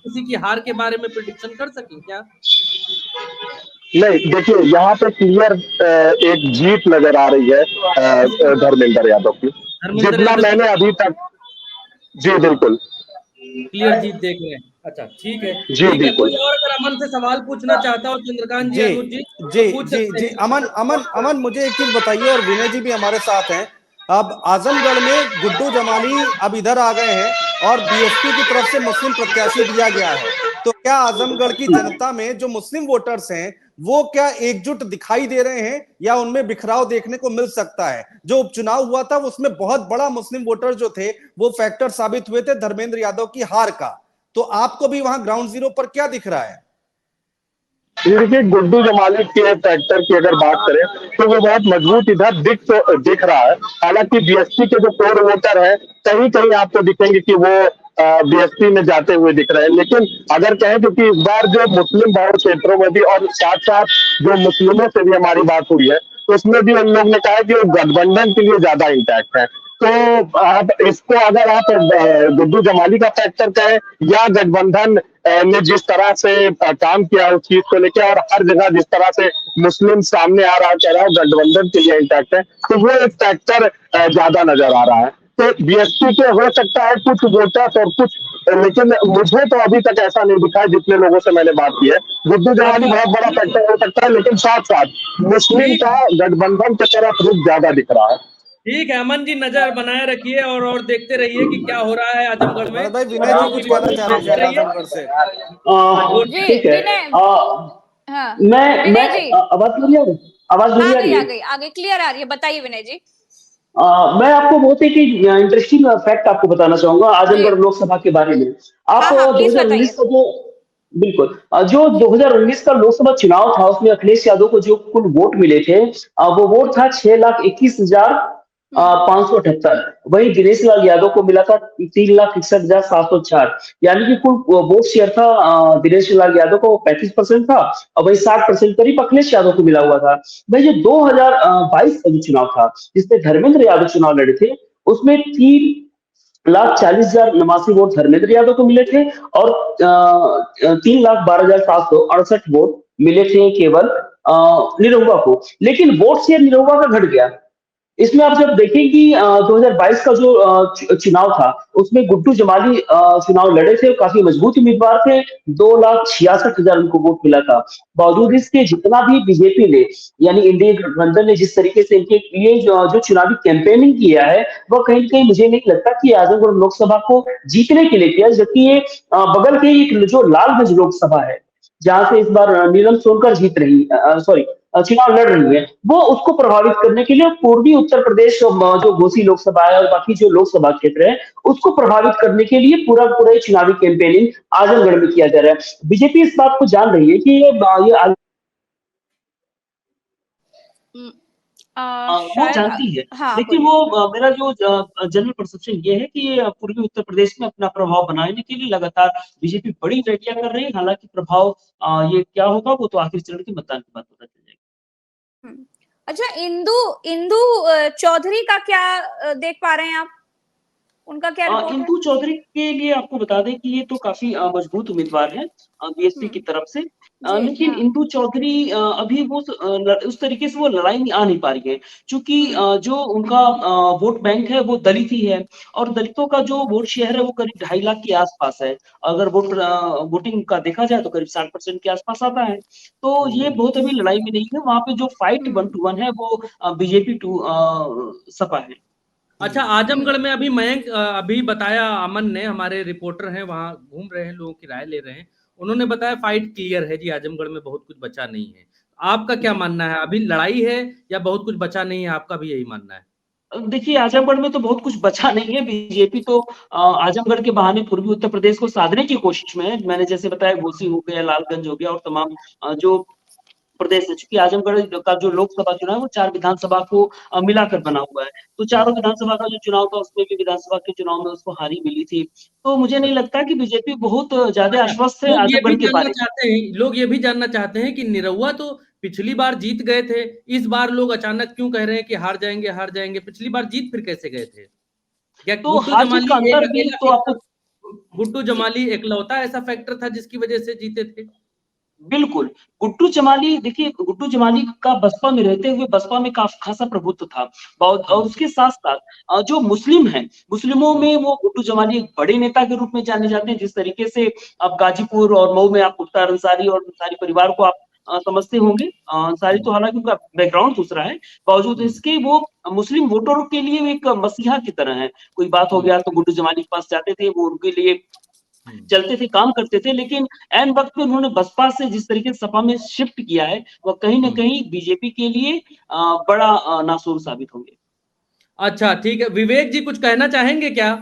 किसी की हार के बारे में प्रेडिक्शन कर सकें क्या? नहीं, देखिए यहाँ पे क्लियर एक जीत नजर आ रही है धर्मेंद्र यादव की, जितना मैंने अभी तक। जी बिल्कुल, क्लियर जीत देख रहे हैं। अच्छा, ठीक है जी बिल्कुल। कोई और अगर अमन से सवाल पूछना चाहता हो, चंद्रकांत जी, अनुज जी, जी अमन मुझे एक चीज बताइए, और विनय जी भी हमारे साथ हैं। अब आजमगढ़ में गुड्डू जमानी अब इधर आ गए हैं और बीएसपी की तरफ से मुस्लिम प्रत्याशी दिया गया है, तो क्या आजमगढ़ की जनता में जो मुस्लिम वोटर्स हैं वो क्या एकजुट दिखाई दे रहे हैं या उनमें बिखराव देखने को मिल सकता है? जो उपचुनाव हुआ था उसमें बहुत बड़ा मुस्लिम वोटर जो थे वो फैक्टर साबित हुए थे धर्मेंद्र यादव की हार का। तो आपको भी वहां ग्राउंड जीरो पर क्या दिख रहा है? देखिए, गुड्डू जमाली के फैक्टर की अगर बात करें तो वो बहुत मजबूत इधर दिख रहा है। हालांकि बीएसपी के जो कोर वोटर है कहीं कहीं आपको दिखेंगे कि वो बीएसपी में जाते हुए दिख रहे हैं, लेकिन अगर कहें क्योंकि इस बार जो मुस्लिम बहुल क्षेत्रों में भी और साथ साथ जो मुस्लिमों से भी हमारी बात हुई है तो उसमें भी उन लोग ने कहा कि वो गठबंधन के लिए ज्यादा इंटैक्ट है। तो आप इसको अगर आप गुड्डू जमाली का फैक्टर कहें या गठबंधन ने जिस तरह से काम किया उस चीज को लेकर और हर जगह जिस तरह से मुस्लिम सामने आ रहा है कह रहा है गठबंधन के लिए इंटैक्ट है, तो वो एक फैक्टर ज्यादा नजर आ रहा है। तो बीएसपी के हो सकता है कुछ वोटर्स और कुछ, लेकिन मुझे तो अभी तक ऐसा नहीं दिखा है जितने लोगों से मैंने बात की है। गुड्डू जमाली बहुत बड़ा फैक्टर हो सकता है, लेकिन साथ साथ मुस्लिम का गठबंधन की तरफ रुख ज्यादा दिख रहा है। ठीक है अमन जी, नजर बनाए रखिए और देखते रहिए कि क्या हो रहा है आजमगढ़ में। भाई विनय जी कुछ कहना चाह रहे हैं आजमगढ़ से? जी ठीक है। विनय, हाँ मैं आवाज आ गई आगे क्लियर आ रही है, बताइए विनय जी। मैं आपको बहुत एक इंटरेस्टिंग फैक्ट आपको बताना चाहूंगा आजमगढ़ लोकसभा के बारे में। आप हाँ, 2019 का जो बिल्कुल जो 2019 का लोकसभा चुनाव था उसमें अखिलेश यादव को जो कुल वोट मिले थे वो वोट था 6,21,578। वहीं दिनेश लाल यादव को मिला था 3,61,704। यानी कि कुल वोट शेयर था दिनेश लाल यादव का वो 35% था और वही 60% करीब अखिलेश यादव को मिला हुआ था। वही जो 2022 का जो चुनाव था जिसमें धर्मेंद्र यादव चुनाव लड़े थे उसमें 3,40,089 वोट धर्मेंद्र यादव को मिले थे और 3,12,768 वोट मिले थे केवल निरहुआ को। लेकिन वोट शेयर निरहुआ का घट गया। इसमें आप जब देखें कि 2022 का जो चुनाव था उसमें गुड्डू जमाली चुनाव लड़े थे, काफी मजबूत उम्मीदवार थे, 2,66,000 उनको वोट मिला था। बावजूद इसके जितना भी बीजेपी ने यानी इंडिया गठबंधन ने जिस तरीके से इनके लिए जो चुनावी कैंपेनिंग किया है वह कहीं ना कहीं मुझे नहीं लगता कि आजमगढ़ लोकसभा को जीतने के लिए किया, जबकि ये बगल के एक जो लालगंज लोकसभा है जहां से इस बार नीलम सोनकर जीत रही चुनाव लड़ रही है, वो उसको प्रभावित करने के लिए पूर्वी उत्तर प्रदेश जो घोसी लोकसभा है और बाकी जो लोकसभा क्षेत्र है उसको प्रभावित करने के लिए पूरा चुनावी कैंपेनिंग आजमगढ़ में किया जा रहा है। बीजेपी इस बात को जान रही है कि ये वो जानती है। हाँ, लेकिन वो मेरा जो जनरल परसेप्शन ये है कि पूर्वी उत्तर प्रदेश में अपना प्रभाव बनाने के लिए लगातार बीजेपी बड़ी रैलियां कर रही है। हालांकि प्रभाव ये क्या होगा वो तो आखिरी चरण के मतदान के बाद पता चल जाएगा। अच्छा, इंदु चौधरी का क्या देख पा रहे हैं आप? उनका क्या रिपोर्ट है? इंदु चौधरी के लिए आपको बता दें कि ये तो काफी मजबूत उम्मीदवार है बीएसपी की तरफ से, लेकिन इंदु चौधरी अभी वो उस तरीके से वो लड़ाई में आ नहीं पा रही है, क्योंकि जो उनका वोट बैंक है वो दलित ही है और दलितों का जो वोट शेयर है वो करीब 2.5 लाख के आसपास है। अगर वोटिंग का देखा जाए तो करीब 60% के आसपास आता है। तो ये बहुत अभी लड़ाई में नहीं है। वहां पे जो फाइट 1 to 1 है वो बीजेपी टू सपा है। अच्छा, आजमगढ़ में अभी मयंक अभी बताया, अमन ने, हमारे रिपोर्टर हैं वहां घूम रहे हैं, लोगों की राय ले रहे हैं, उन्होंने बताया फाइट क्लियर है जी, आजमगढ़ में बहुत कुछ बचा नहीं है। आपका क्या मानना है, अभी लड़ाई है या बहुत कुछ बचा नहीं है? आपका भी यही मानना है? देखिए, आजमगढ़ में तो बहुत कुछ बचा नहीं है। बीजेपी तो आजमगढ़ के बहाने पूर्वी उत्तर प्रदेश को साधने की कोशिश में है। मैंने जैसे बताया घोसी हो गया, लालगंज हो गया और तमाम जो प्रदेश है, चूंकि आजमगढ़ का जो लोकसभा चुनाव है वो 4 विधानसभा को मिलाकर बना हुआ है, तो चारों विधानसभा का जो चुनाव था उसमें भी विधानसभा के चुनाव में उसको हारी मिली थी। तो मुझे नहीं लगता कि बीजेपी बहुत ज्यादा आश्वस्त है आजमगढ़ के बारे में। लोग ये भी जानना चाहते हैं कि निरहुआ तो पिछली बार जीत गए थे, इस बार लोग अचानक क्यों कह रहे हैं कि हार जाएंगे? पिछली बार जीत फिर कैसे गए थे? क्या गुड्डू जमाली इकलौता ऐसा फैक्टर था जिसकी वजह से जीते थे? बिल्कुल, गुड्डू जमाली, देखिए गुड्डू जमाली का बसपा में रहते हुए बसपा में खासा प्रभुत्व था और उसके साथ साथ जो मुस्लिम हैं, मुस्लिमों में वो गुड्डू जमाली एक बड़े नेता के रूप में जाने जाते हैं। जिस तरीके से अब गाजीपुर और मऊ में आप मुख्तार अंसारी और अंसारी परिवार को आप समझते होंगे। अंसारी तो हालांकि उनका बैकग्राउंड दूसरा है, बावजूद इसके वो मुस्लिम वोटरों के लिए एक मसीहा की तरह है। कोई बात हो गया तो गुड्डू जमाली के पास जाते थे, वो उनके लिए चलते थे, काम करते थे, लेकिन ऐन वक्त पे उन्होंने बसपा से जिस तरीके से सपा में शिफ्ट किया है, वह कहीं ना कहीं बीजेपी के लिए बड़ा नासूर साबित होंगे। अच्छा ठीक है, विवेक जी कुछ कहना चाहेंगे क्या?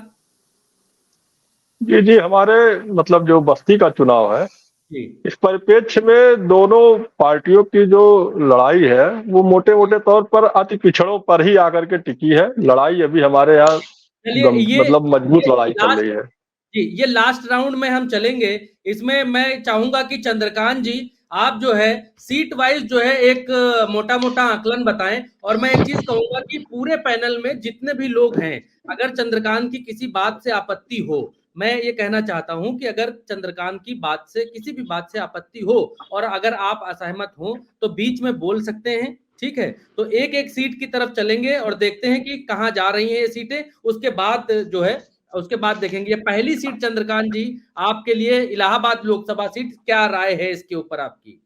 जी जी, हमारे मतलब जो बस्ती का चुनाव है, जी इस परिप्रेक्ष्य में दोनों पार्टियों की जो लड़ाई है वो मोटे मोटे तौर पर अति पिछड़ों पर ही आकर के टिकी है। लड़ाई अभी हमारे यहाँ चलिए, मतलब मजबूत लड़ाई चल लास्ट रही है। जी, ये लास्ट राउंड में हम चलेंगे। इसमें मैं चाहूंगा कि चंद्रकांत जी आप जो है सीट वाइज जो है एक मोटा मोटा आकलन बताएं, और मैं एक चीज कहूंगा कि पूरे पैनल में जितने भी लोग हैं, अगर चंद्रकांत की किसी बात से आपत्ति हो, मैं ये कहना चाहता हूं कि अगर चंद्रकांत की बात से किसी भी बात से आपत्ति हो और अगर आप असहमत हो तो बीच में बोल सकते हैं, ठीक है? तो एक एक सीट की तरफ चलेंगे और देखते हैं कि कहाँ जा रही हैं ये सीटें। उसके बाद जो है उसके बाद देखेंगे। ये पहली सीट चंद्रकांत जी आपके लिए इलाहाबाद लोकसभा सीट, क्या राय है इसके ऊपर आपकी?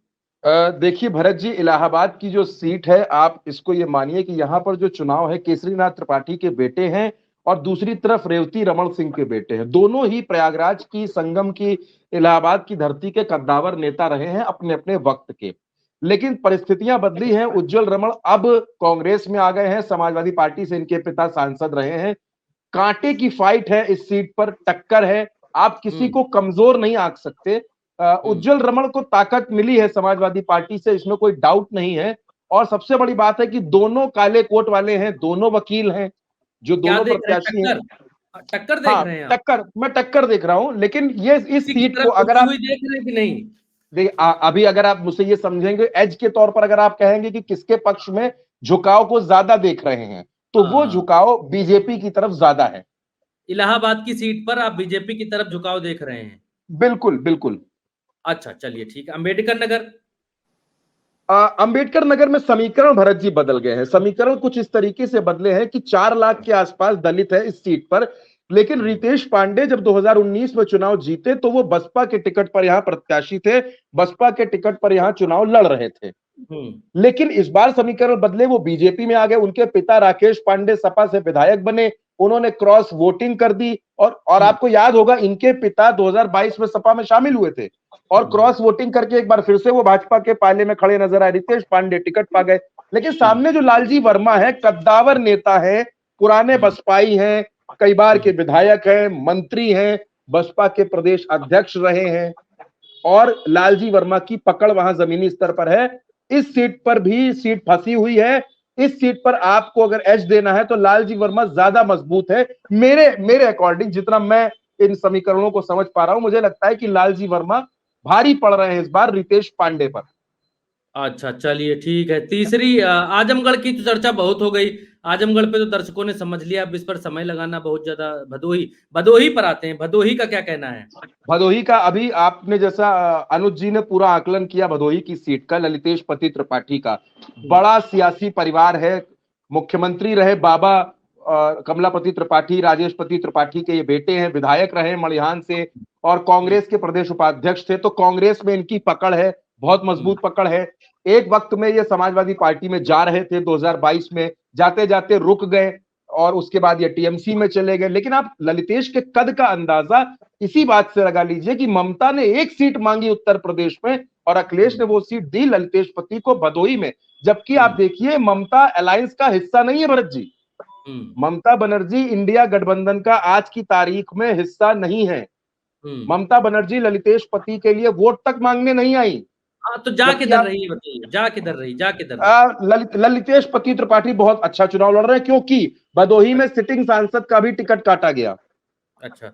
देखिए भरत जी, इलाहाबाद की जो सीट है, आप इसको ये मानिए कि यहाँ पर जो चुनाव है केसरीनाथ त्रिपाठी के बेटे हैं और दूसरी तरफ रेवती रमन सिंह के बेटे हैं। दोनों ही प्रयागराज की, संगम की, इलाहाबाद की धरती के कद्दावर नेता रहे हैं अपने अपने वक्त के। लेकिन परिस्थितियां बदली हैं। उज्जवल रमण अब कांग्रेस में आ गए हैं, समाजवादी पार्टी से इनके पिता सांसद रहे हैं। कांटे की फाइट है इस सीट पर, टक्कर है, आप किसी को कमजोर नहीं आंक सकते। उज्जवल रमण को ताकत मिली है समाजवादी पार्टी से, इसमें कोई डाउट नहीं है। और सबसे बड़ी बात है कि दोनों काले कोट वाले हैं, दोनों वकील हैं, जो दोनों प्रत्याशी हैं। टक्कर देख रहे हैं आप? टक्कर, मैं टक्कर देख रहा हूं। लेकिन ये इस सीट को अगर आप देख रहे हैं कि नहीं, अभी अगर आप मुझसे ये समझेंगे एज के तौर पर, अगर आप कहेंगे कि किसके पक्ष में झुकाव को ज्यादा देख रहे हैं, तो वो झुकाव बीजेपी की तरफ ज्यादा है। इलाहाबाद की सीट पर आप बीजेपी की तरफ झुकाव देख रहे हैं? बिल्कुल बिल्कुल। अच्छा चलिए ठीक है। अंबेडकर नगर? अंबेडकर नगर में समीकरण भरत जी बदल गए हैं। समीकरण कुछ इस तरीके से बदले हैं कि 4 लाख के आसपास दलित है इस सीट पर। लेकिन रितेश पांडे जब 2019 में चुनाव जीते तो वो बसपा के टिकट पर यहां प्रत्याशी थे, बसपा के टिकट पर यहां चुनाव लड़ रहे थे। लेकिन इस बार समीकरण बदले, वो बीजेपी में आ गए। उनके पिता राकेश पांडे सपा से विधायक बने, उन्होंने क्रॉस वोटिंग कर दी। और आपको याद होगा इनके पिता 2022 में सपा में शामिल हुए थे और क्रॉस वोटिंग करके एक बार फिर से वो भाजपा के पाले में खड़े नजर आए। रितेश पांडे टिकट पा गए। लेकिन सामने जो लालजी वर्मा है, कद्दावर नेता है, पुराने बसपाई हैं, कई बार के विधायक हैं, मंत्री हैं, बसपा के प्रदेश अध्यक्ष रहे हैं, और लालजी वर्मा की पकड़ वहां जमीनी स्तर पर है। इस सीट पर भी सीट फंसी हुई है। इस सीट पर आपको अगर एज देना है तो लालजी वर्मा ज्यादा मजबूत है। मेरे अकॉर्डिंग, जितना मैं इन समीकरणों को समझ पा रहा हूं, मुझे लगता है कि लालजी वर्मा भारी पड़ रहे हैं इस बार रितेश पांडे पर। अच्छा चलिए ठीक है। तीसरी आजमगढ़ की तो चर्चा बहुत हो गई। आजमगढ़ पे तो दर्शकों ने समझ लिया, अब इस पर समय लगाना बहुत ज्यादा। भदोही पर आते हैं। भदोही का क्या कहना है? भदोही का अभी आपने जैसा अनुज जी ने पूरा आकलन किया भदोही की सीट का, ललितेश पति त्रिपाठी का बड़ा सियासी परिवार है। मुख्यमंत्री रहे बाबा कमलापति त्रिपाठी, राजेश पति त्रिपाठी के ये बेटे हैं, विधायक रहे मलिहान से, और कांग्रेस के प्रदेश उपाध्यक्ष थे। तो कांग्रेस में इनकी पकड़ है, बहुत मजबूत पकड़ है। एक वक्त में ये समाजवादी पार्टी में जा रहे थे, 2022 में जाते जाते रुक गए और उसके बाद ये टीएमसी में चले गए। लेकिन आप ललितेश के कद का अंदाजा इसी बात से लगा लीजिए कि ममता ने एक सीट मांगी उत्तर प्रदेश में और अखिलेश ने वो सीट दी ललितेश पति को भदोही में। जबकि आप देखिए ममता अलायंस का हिस्सा नहीं है भरत जी। ममता बनर्जी इंडिया गठबंधन का आज की तारीख में हिस्सा नहीं है। ममता बनर्जी ललितेश पति के लिए वोट तक मांगने नहीं आई। तो जा किधर रही है बताइए? जा किधर रही? ललितेश पति त्रिपाठी बहुत अच्छा चुनाव लड़ रहे हैं, क्योंकि भदोही में सिटिंग सांसद का भी टिकट काटा गया। अच्छा,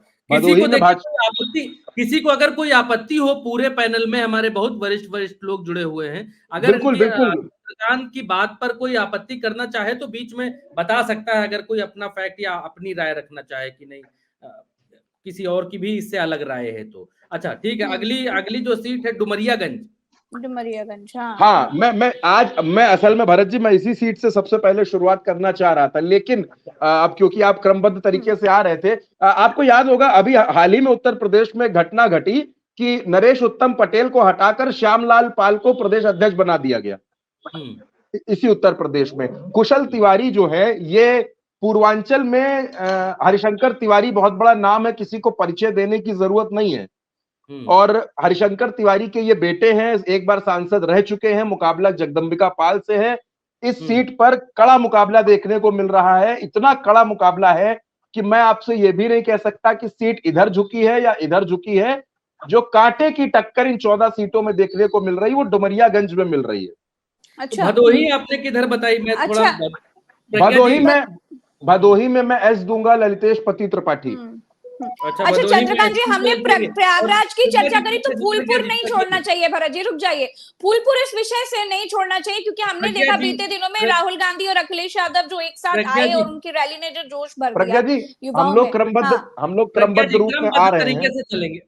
किसी को अगर कोई आपत्ति हो, पूरे पैनल में हमारे बहुत वरिष्ठ लोग जुड़े हुए हैं, अगर चंद्रकांत की बात पर कोई आपत्ति करना चाहे तो बीच में बता सकता है, अगर कोई अपना फैक्ट या अपनी राय रखना चाहे कि नहीं किसी और की भी इससे अलग राय है तो। अच्छा ठीक है। अगली जो सीट है डुमरियागंज। हाँ, मैं असल में भरत जी, मैं इसी सीट से सबसे पहले शुरुआत करना चाह रहा था, लेकिन अब क्योंकि आप क्रमबद्ध तरीके से आ रहे थे, आपको याद होगा अभी हाल ही में उत्तर प्रदेश में घटना घटी कि नरेश उत्तम पटेल को हटाकर श्यामलाल पाल को प्रदेश अध्यक्ष बना दिया गया। इसी उत्तर प्रदेश में कुशल तिवारी जो है, ये पूर्वांचल में हरिशंकर तिवारी बहुत बड़ा नाम है, किसी को परिचय देने की जरूरत नहीं है। और हरिशंकर तिवारी के ये बेटे हैं, एक बार सांसद रह चुके हैं, मुकाबला जगदंबिका पाल से है। इस सीट पर कड़ा मुकाबला देखने को मिल रहा है, इतना कड़ा मुकाबला है कि मैं आपसे ये भी नहीं कह सकता कि सीट इधर झुकी है या इधर झुकी है। जो कांटे की टक्कर इन 14 सीटों में देखने को मिल रही है वो डुमरियागंज में मिल रही है। अच्छा, भदोही आपने किधर बताई? मैं थोड़ा भदोही में मैं एस दूंगा, ललितेश पति त्रिपाठी। अच्छा चंद्रकांत जी, हमने प्रयागराज की चर्चा करी तो फूलपुर नहीं छोड़ना चाहिए। भरत जी रुक जाइए, फूलपुर इस विषय से नहीं छोड़ना चाहिए क्योंकि हमने देखा बीते दिनों में राहुल गांधी और अखिलेश यादव जो एक साथ आए और उनकी रैली ने जो जोश भर दिया। प्रज्ञा जी, हम लोग क्रमबद्ध रूप में आ रहे हैं,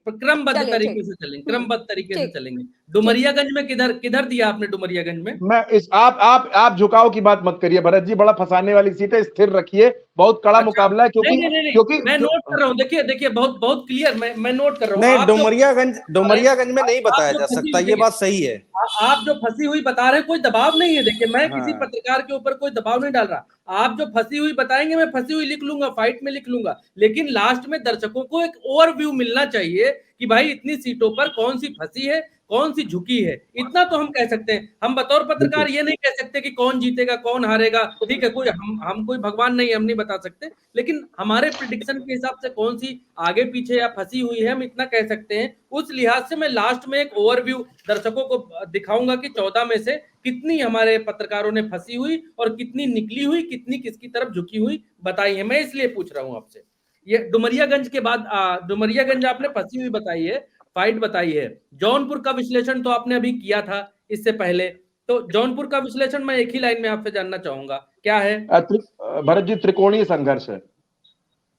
क्रमबद्ध तरीके से चलेंगे। डुमरियागंज में किधर दिया आपने? डुमरियागंज में मैं आप झुकाव की बात मत करिए भरत जी, बड़ा फंसाने वाली सीट है, स्थिर रखिए, बहुत कड़ा मुकाबला है। क्योंकि मैं नोट कर रहा हूँ, देखिए बहुत क्लियर, मैं नोट कर रहा हूँ। नहीं, डुमरियागंज में नहीं बताया जा सकता, ये बात सही है। आप जो फंसी हुई बता रहे हैं, कोई दबाव नहीं है। देखिए, मैं किसी पत्रकार के ऊपर कोई दबाव नहीं डाल रहा। आप जो फंसी हुई बताएंगे, मैं फंसी हुई लिख लूंगा, फाइट में लिख लूंगा, लेकिन लास्ट में दर्शकों को एक ओवरव्यू मिलना चाहिए कि भाई इतनी सीटों पर कौन सी फंसी है, कौन सी झुकी है। इतना तो हम कह सकते हैं। हम बतौर पत्रकार ये नहीं कह सकते कि कौन जीतेगा कौन हारेगा, ठीक है, कोई हम कोई भगवान नहीं, हम नहीं बता सकते, लेकिन हमारे प्रिडिक्शन के हिसाब से कौन सी आगे पीछे या फंसी हुई है हम इतना कह सकते हैं। उस लिहाज से मैं लास्ट में एक ओवरव्यू दर्शकों को दिखाऊंगा कि 14 में से कितनी हमारे पत्रकारों ने फंसी हुई और कितनी निकली हुई, कितनी किसकी तरफ झुकी हुई बताई है। मैं इसलिए पूछ रहा हूं आपसे। ये डुमरियागंज के बाद डुमरियागंज आपने फंसी हुई बताई है, फाइट बताई है। जौनपुर का विश्लेषण तो आपने अभी किया था इससे पहले, तो जौनपुर का विश्लेषण मैं एक ही लाइन में आपसे जानना चाहूंगा, क्या है? भरत जी, त्रिकोणीय संघर्ष है।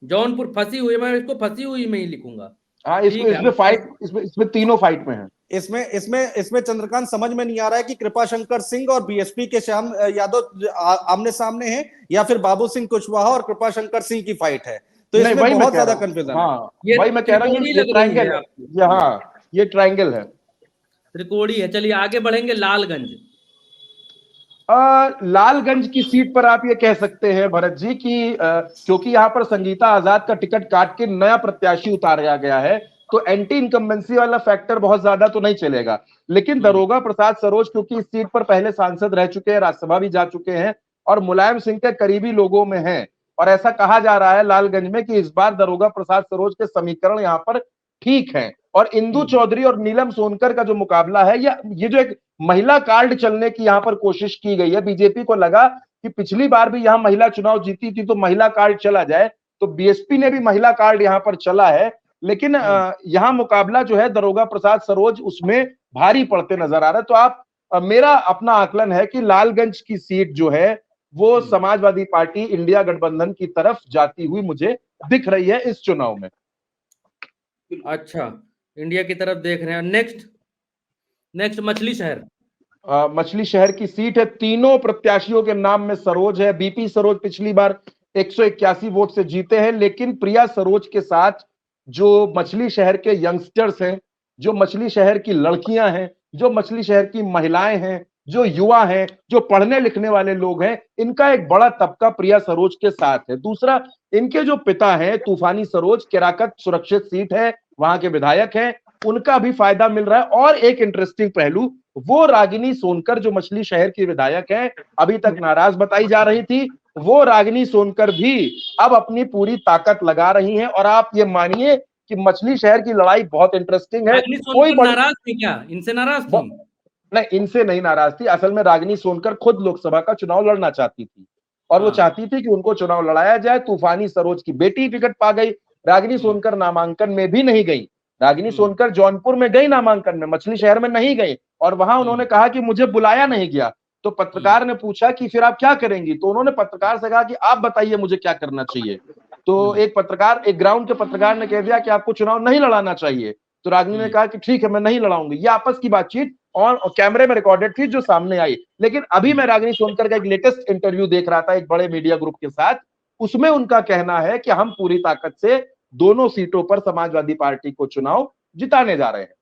जौनपुर फंसी हुई, मैं इसको फंसी हुई में ही लिखूंगा। हाँ, इसमें तीनों फाइट में है। इसमें चंद्रकांत समझ में नहीं आ रहा है कि कृपाशंकर सिंह और बीएसपी के श्याम यादव आमने सामने हैं या फिर बाबू सिंह कुशवाहा और कृपाशंकर सिंह की फाइट है। तो इसमें बहुत ज्यादा कंफ्यूजन है। हाँ, वही मैं कह रहा हूँ, ये ट्रायंगल है। ये ट्रायंगल है, त्रिकोणी है। चलिए आगे बढ़ेंगे। लालगंज, लालगंज की सीट पर आप ये कह सकते हैं भरत जी कि क्योंकि यहाँ पर संगीता आजाद का टिकट काट के नया प्रत्याशी उतारा गया है, तो एंटी इनकम्बेंसी वाला फैक्टर बहुत ज्यादा तो नहीं चलेगा। लेकिन दरोगा प्रसाद सरोज क्योंकि इस सीट पर पहले सांसद रह चुके हैं, राज्यसभा भी जा चुके हैं और मुलायम सिंह के करीबी लोगों में हैं, और ऐसा कहा जा रहा है लालगंज में कि इस बार दरोगा प्रसाद सरोज के समीकरण यहाँ पर ठीक हैं। और इंदु चौधरी और नीलम सोनकर का जो मुकाबला है, ये जो एक महिला कार्ड चलने की यहाँ पर कोशिश की गई है, बीजेपी को लगा कि पिछली बार भी यहाँ महिला चुनाव जीती थी तो महिला कार्ड चला जाए, तो बीएसपी ने भी महिला कार्ड यहाँ पर चला है। लेकिन यहाँ मुकाबला जो है दरोगा प्रसाद सरोज उसमें भारी पड़ते नजर आ रहा है। तो आप मेरा अपना आकलन है कि लालगंज की सीट जो है वो समाजवादी पार्टी इंडिया गठबंधन की तरफ जाती हुई मुझे दिख रही है इस चुनाव में। अच्छा, इंडिया की तरफ देख रहे हैं। नेक्स्ट मछली शहर। मछली शहर की सीट है। तीनों प्रत्याशियों के नाम में सरोज है। बीपी सरोज पिछली बार 181 वोट से जीते हैं, लेकिन प्रिया सरोज के साथ जो मछली शहर के यंगस्टर्स हैं, जो मछली शहर की लड़कियां हैं, जो मछली शहर की महिलाएं हैं, जो युवा हैं, जो पढ़ने लिखने वाले लोग हैं, इनका एक बड़ा तबका प्रिया सरोज के साथ है। दूसरा, इनके जो पिता हैं तूफानी सरोज, केराकत सुरक्षित सीट है, वहां के विधायक हैं, उनका भी फायदा मिल रहा है। और एक इंटरेस्टिंग पहलू, वो रागिनी सोनकर जो मछली शहर की विधायक है, अभी तक नाराज बताई जा रही थी, वो रागिनी सोनकर भी अब अपनी पूरी ताकत लगा रही हैं। और आप ये मानिए कि मछली शहर की लड़ाई बहुत इंटरेस्टिंग है। कोई नाराज थी क्या? इनसे नाराज थी? नहीं, इनसे नहीं नाराज थी। असल में रागिनी सोनकर खुद लोकसभा का चुनाव लड़ना चाहती थी और वो चाहती थी कि उनको चुनाव लड़ाया जाए। तूफानी सरोज की बेटी टिकट पा गई, रागिनी सोनकर नामांकन में भी नहीं गई। रागिनी सोनकर जौनपुर में गई नामांकन में, मछली शहर में नहीं गई, और वहां उन्होंने कहा कि मुझे बुलाया नहीं गया। तो पत्रकार ने पूछा कि फिर आप क्या करेंगी, तो उन्होंने पत्रकार से कहा कि आप बताइए मुझे क्या करना चाहिए। तो एक ग्राउंड के पत्रकार ने कह दिया कि आपको चुनाव नहीं लड़ाना चाहिए। तो रागिनी ने कहा कि ठीक है, मैं नहीं लड़ाऊंगी। ये आपस की बातचीत और कैमरे में रिकॉर्डेड थी जो सामने आई। लेकिन अभी मैं रागिनी सोनकर का एक लेटेस्ट इंटरव्यू देख रहा था एक बड़े मीडिया ग्रुप के साथ, उसमें उनका कहना है कि हम पूरी ताकत से दोनों सीटों पर समाजवादी पार्टी को चुनाव जिताने जा रहे हैं।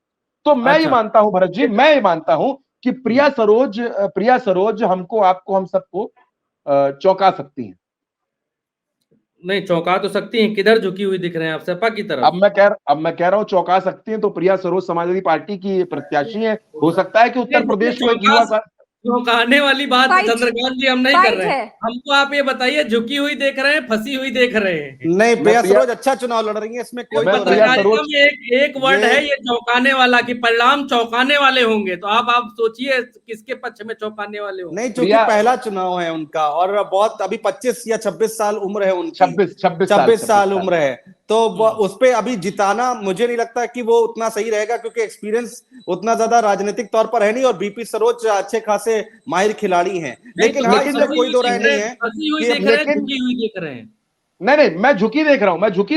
तो मैं ये मानता हूं भरत जी, मैं ये मानता हूं कि प्रिया सरोज हमको, आपको, हम सबको चौंका सकती हैं। नहीं चौंका तो सकती हैं, किधर झुकी हुई दिख रहे हैं आप, सपा की तरफ? अब मैं कह रहा हूँ चौंका सकती हैं तो प्रिया सरोज समाजवादी पार्टी की प्रत्याशी है, हो सकता है कि उत्तर प्रदेश को एक युवा चौंकाने वाली बात फाइट- चंद्रकांत जी हम नहीं कर फाइट रहे हैं। है। हमको आप ये बताइए, झुकी हुई देख रहे हैं, फंसी हुई देख रहे हैं? नहीं, प्रिया प्रिया- सरोज अच्छा चुनाव लड़ रही है, इसमें कोई मैं दो राय प्रिया नहीं। पत्रकारिता सरोज- में एक वर्ड ये- है ये चौंकाने वाला, कि परिणाम चौंकाने वाले होंगे, तो आप सोचिए किसके पक्ष में चौंकाने वाले होंगे। नहीं, चूंकि प्रिया- पहला चुनाव है उनका और बहुत अभी 25 या 26 साल उम्र है उनकी, 26 साल उम्र है, तो उस पे अभी जिताना मुझे नहीं लगता कि वो उतना सही रहेगा, क्योंकि एक्सपीरियंस उतना ज्यादा राजनीतिक तौर पर है नहीं, और बीपी सरोज अच्छे खासे माहिर खिलाड़ी हैं। लेकिन हाँ, लेकिन इसमें कोई दो राय नहीं है फंसी हुई कि देख रहे हैं, लेकिन- झुकी हुई देख रहे हैं। नहीं, मैं झुकी देख रहा हूं, और मैं झुकी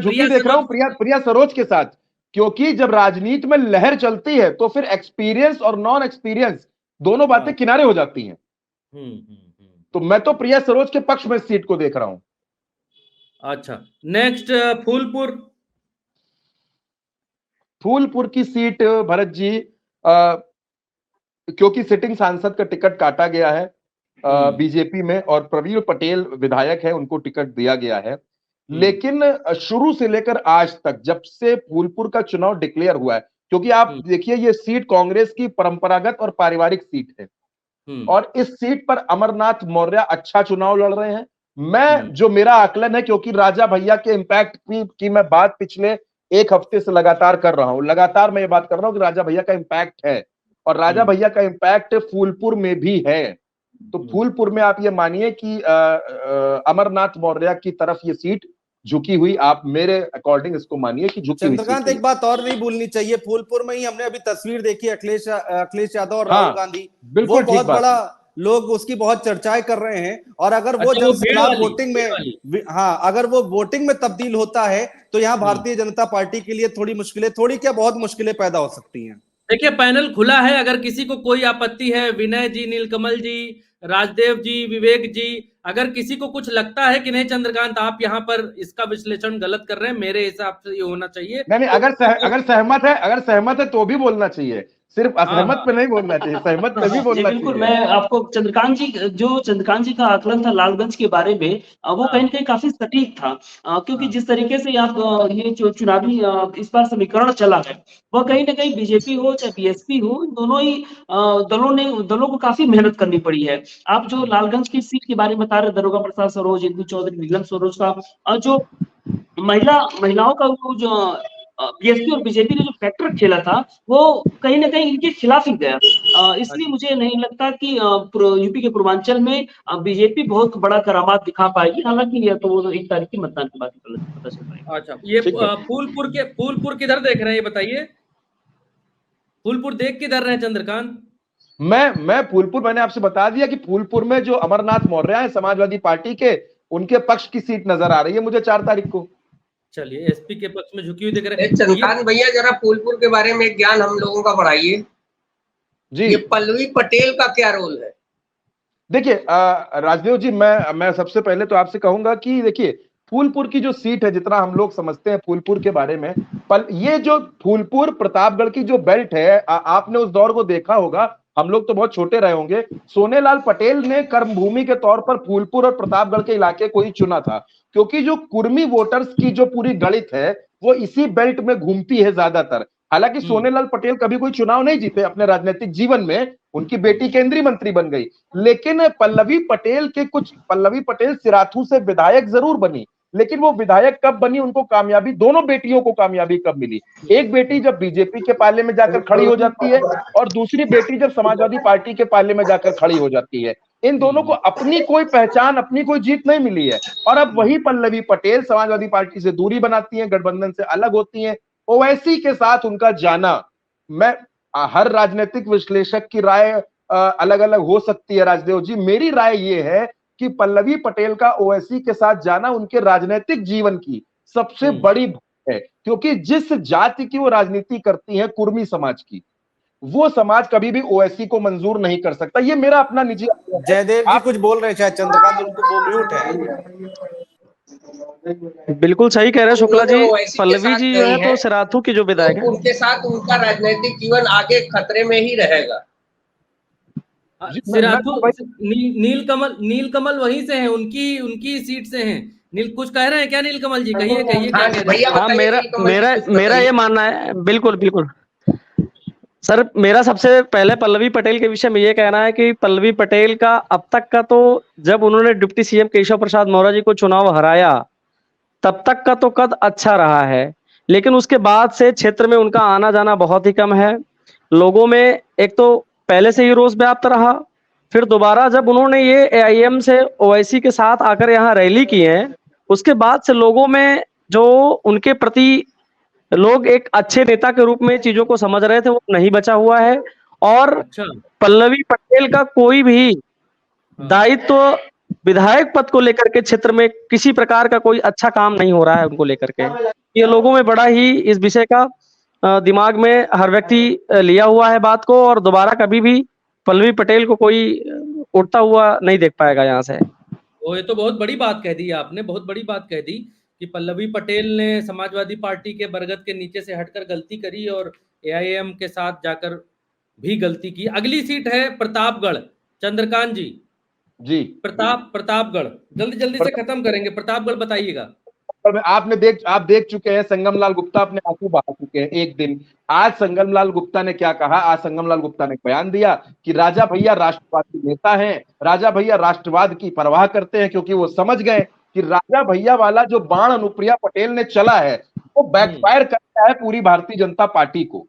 प्रिया देख रहा हूं सरोज- प्रिया सरोज के साथ, क्योंकि जब राजनीति में लहर चलती है तो फिर एक्सपीरियंस और नॉन एक्सपीरियंस दोनों बातें किनारे हो जाती हैं। तो मैं तो प्रिया सरोज के पक्ष में इस सीट को देख रहा हूं। अच्छा, नेक्स्ट फूलपुर की सीट भरत जी, क्योंकि सिटिंग सांसद का टिकट काटा गया है बीजेपी में, और प्रवीण पटेल विधायक है, उनको टिकट दिया गया है। लेकिन शुरू से लेकर आज तक, जब से फूलपुर का चुनाव डिक्लेयर हुआ है, क्योंकि आप देखिए ये सीट कांग्रेस की परंपरागत और पारिवारिक सीट है, और इस सीट पर अमरनाथ मौर्य अच्छा चुनाव लड़ रहे हैं। जो मेरा आकलन है, क्योंकि राजा भैया के इंपैक्ट की मैं बात पिछले एक हफ्ते से लगातार कर रहा हूं, लगातार मैं ये बात कर रहा हूं कि राजा भैया का इंपैक्ट है, और राजा भैया का इंपैक्ट फूलपुर में भी है। तो फूलपुर में आप ये मानिए कि अमरनाथ मौर्य की तरफ ये सीट झुकी हुई, आप मेरे अकॉर्डिंग इसको मानिए कि झुकी हुई। चंद्रकांत, एक बात और नहीं भूलनी चाहिए, फूलपुर में ही हमने अभी तस्वीर देखी अखिलेश यादव और राहुल गांधी, वो बहुत बड़ा, लोग उसकी बहुत चर्चाएं कर रहे हैं, और अगर वो जनसंवाद वोटिंग में, हाँ, अगर वो वोटिंग में तब्दील होता है तो यहाँ भारतीय जनता पार्टी के लिए थोड़ी मुश्किलें, थोड़ी क्या बहुत मुश्किलें पैदा हो सकती हैं। देखिए, पैनल खुला है, अगर किसी को कोई आपत्ति है, विनय जी, नीलकमल जी, राजदेव जी, विवेक जी, अगर किसी को कुछ लगता है कि नहीं चंद्रकांत आप यहाँ पर इसका विश्लेषण गलत कर रहे हैं, मेरे हिसाब से ये होना चाहिए। नहीं, अगर सहमत है तो भी बोलना चाहिए, सिर्फ असहमत पे नहीं बोलना चाहिए, सहमत पे भी बोलना चाहिए। बिल्कुल, मैं आपको चंद्रकांत जी का आकलन था लालगंज के बारे में, वो कहीं ना कहीं काफी सटीक था, क्योंकि जिस तरीके से आप ये जो चुनावी इस बार समीकरण चला है, वह कहीं ना कहीं बीजेपी हो चाहे बीएसपी हो, दोनों ही दलों को काफी मेहनत करनी पड़ी है। आप जो लालगंज की सीट के बारे में बता रहे, दरोगा प्रसाद सरोज, इंदु चौधरी, नीलम सरोज का जो महिलाओं का वो जो बीएसपी और बीजेपी ने जो फैक्टर खेला था, वो कहीं ना कहीं इनके खिलाफ ही गया, इसलिए मुझे नहीं लगता कि यूपी के पूर्वांचल में बीजेपी बहुत बड़ा करामात दिखा पाएगी। हालांकि यह तो वो 1 तारीख के मतदान के बाद पता चल पाएगा। अच्छा, ये फूलपुर किधर देख रहे हैं, ये बताइए, फूलपुर देख किधर रहे हैं चंद्रकांत? मैं फूलपुर, मैंने आपसे बता दिया कि फूलपुर में जो अमरनाथ मौर्य है समाजवादी पार्टी के, उनके पक्ष की सीट नजर आ रही है मुझे 4 तारीख को। चलिए, एसपी के पक्ष में झुकी हुई दिख रहे हैं। चंद्रकांत भैया, जरा फूलपुर के बारे में ज्ञान हम लोगों का बढ़ाइए जी। ये पल्लवी पटेल का क्या रोल है? देखिए राजदेव जी, मैं सबसे पहले तो आपसे कहूंगा कि देखिए, फूलपुर की जो सीट है, जितना हम लोग समझते हैं फूलपुर के बारे में, ये जो फूलपुर प्रतापगढ़ की जो बेल्ट है, आपने उस दौर को देखा होगा, हम लोग तो बहुत छोटे रहे होंगे, सोनेलाल पटेल ने कर्मभूमि के तौर पर फूलपुर और प्रतापगढ़ के इलाके को ही चुना था, क्योंकि जो कुर्मी वोटर्स की जो पूरी गणित है वो इसी बेल्ट में घूमती है ज्यादातर। हालांकि सोनेलाल पटेल कभी कोई चुनाव नहीं जीते अपने राजनीतिक जीवन में, उनकी बेटी केंद्रीय मंत्री बन गई, लेकिन पल्लवी पटेल सिराथू से विधायक जरूर बनी, लेकिन वो विधायक कब बनी, उनको कामयाबी, दोनों बेटियों को कामयाबी कब मिली? एक बेटी जब बीजेपी के पाले में जाकर खड़ी हो जाती है, और दूसरी बेटी जब समाजवादी पार्टी के पाले में जाकर खड़ी हो जाती है। इन दोनों को अपनी कोई पहचान, अपनी कोई जीत नहीं मिली है, और अब वही पल्लवी पटेल समाजवादी पार्टी से दूरी बनाती है, गठबंधन से अलग होती है। ओवैसी के साथ उनका जाना, मैं हर राजनीतिक विश्लेषक की राय अलग अलग हो सकती है राजदेव जी, मेरी राय ये है कि पल्लवी पटेल का ओवैसी के साथ जाना उनके राजनीतिक जीवन की सबसे बड़ी है, क्योंकि जिस जाति की वो राजनीति करती है, कुर्मी समाज की, वो समाज कभी भी ओवैसी को मंजूर नहीं कर सकता। ये मेरा अपना निजी। जयदेव जी कुछ बोल रहे हैं, शायद चंद्रकांत उनको वो म्यूट है। बिल्कुल सही कह रहे हैं शुक्ला जी, पल्लवी जी जो है तो सिराथू की जो विधायक है, उनके साथ उनका राजनीतिक जीवन आगे खतरे में ही रहेगा। सिराथू नीलकमल वहीं से हैं, उनकी सीट से हैं, कुछ कह रहे हैं क्या नीलकमल जी? कहिए कहिए क्या हाँ कह जी, रहे भैया हैं? हाँ, बताइए, मेरा नीलकमल जी, मेरा कुछ मेरा बताइए। ये मानना है, बिल्कुल बिल्कुल सर, मेरा सबसे पहले पल्लवी पटेल के विषय में ये कहना है कि पल्लवी पटेल का अब तक का तो, जब उन्होंने डिप्टी सीएम केशव प्रसाद मौर्य जी को चुनाव हराया तब तक का तो कद अच्छा रहा है, लेकिन उसके बाद से क्षेत्र में उनका आना जाना बहुत ही कम है। लोगों में एक तो पहले से ही रोष व्याप्त रहा, फिर दोबारा जब उन्होंने ये एआईएम से ओवैसी के साथ आकर यहाँ रैली की है, उसके बाद से लोगों में जो उनके प्रति लोग एक अच्छे नेता के रूप में चीजों को समझ रहे थे, वो नहीं बचा हुआ है। और अच्छा। पल्लवी पटेल का कोई भी दायित्व विधायक पद को लेकर के क्षेत्र में किसी प्रकार का कोई अच्छा काम नहीं हो रहा है उनको लेकर के। ये लोगों में बड़ा ही इस विषय का दिमाग में हर व्यक्ति लिया हुआ है बात को, और दोबारा कभी भी पल्लवी पटेल को कोई उठता हुआ नहीं देख पाएगा यहाँ से। वो ये तो बहुत बड़ी बात कह दी आपने, बहुत बड़ी बात कह दी कि पल्लवी पटेल ने समाजवादी पार्टी के बरगद के नीचे से हटकर गलती करी और एआईएम के साथ जाकर भी गलती की। अगली सीट है प्रतापगढ़। चंद्रकांत जी, प्रतापगढ़ जल्दी जल्दी से खत्म करेंगे। प्रतापगढ़ बताइएगा। आप देख चुके हैं, संगमलाल गुप्ता अपने आंसू बहा चुके हैं एक दिन। आज संगमलाल गुप्ता ने क्या कहा? आज संगमलाल गुप्ता ने बयान दिया कि राजा भैया राष्ट्रवादी नेता हैं, राजा भैया राष्ट्रवाद की परवाह करते हैं, क्योंकि वो समझ गए कि राजा भैया वाला जो बाण अनुप्रिया पटेल ने चला है वो बैकफायर करता है पूरी भारतीय जनता पार्टी को,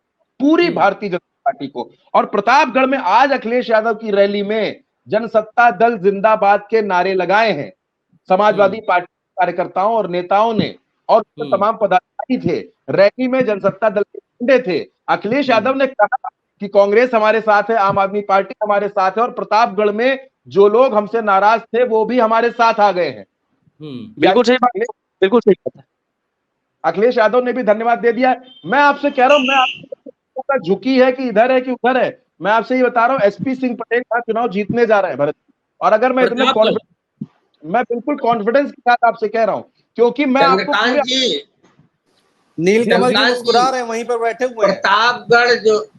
पूरी भारतीय जनता पार्टी को। और प्रतापगढ़ में आज अखिलेश यादव की रैली में जनसत्ता दल जिंदाबाद के नारे लगाए हैं समाजवादी पार्टी कार्यकर्ताओं और नेताओं ने, और तमाम पदाधिकारी थे। रैली में जनसत्ता दल के झंडे थे। अखिलेश यादव ने कहा कि कांग्रेस हमारे साथ है, आम आदमी पार्टी हमारे साथ है, और प्रतापगढ़ में जो लोग हमसे नाराज थे वो भी हमारे साथ आ गए हैं। बिल्कुल सही बात है, बिल्कुल सही बात है। अखिलेश यादव ने भी धन्यवाद दे दिया। मैं आपसे कह रहा हूं, मैं आपका झुकी है कि इधर है कि उधर है, मैं आपसे ये बता रहा हूं, एसपी सिंह पटेल का चुनाव जीतने जा रहे हैं भरत। और अगर मैं इतने मैं बिल्कुल कॉन्फिडेंस के साथ आपसे कह रहा हूं, क्योंकि मैं आपको नीलकमल जी मुस्कुरा रहे हैं, वहीं पर बैठे हुए हैं।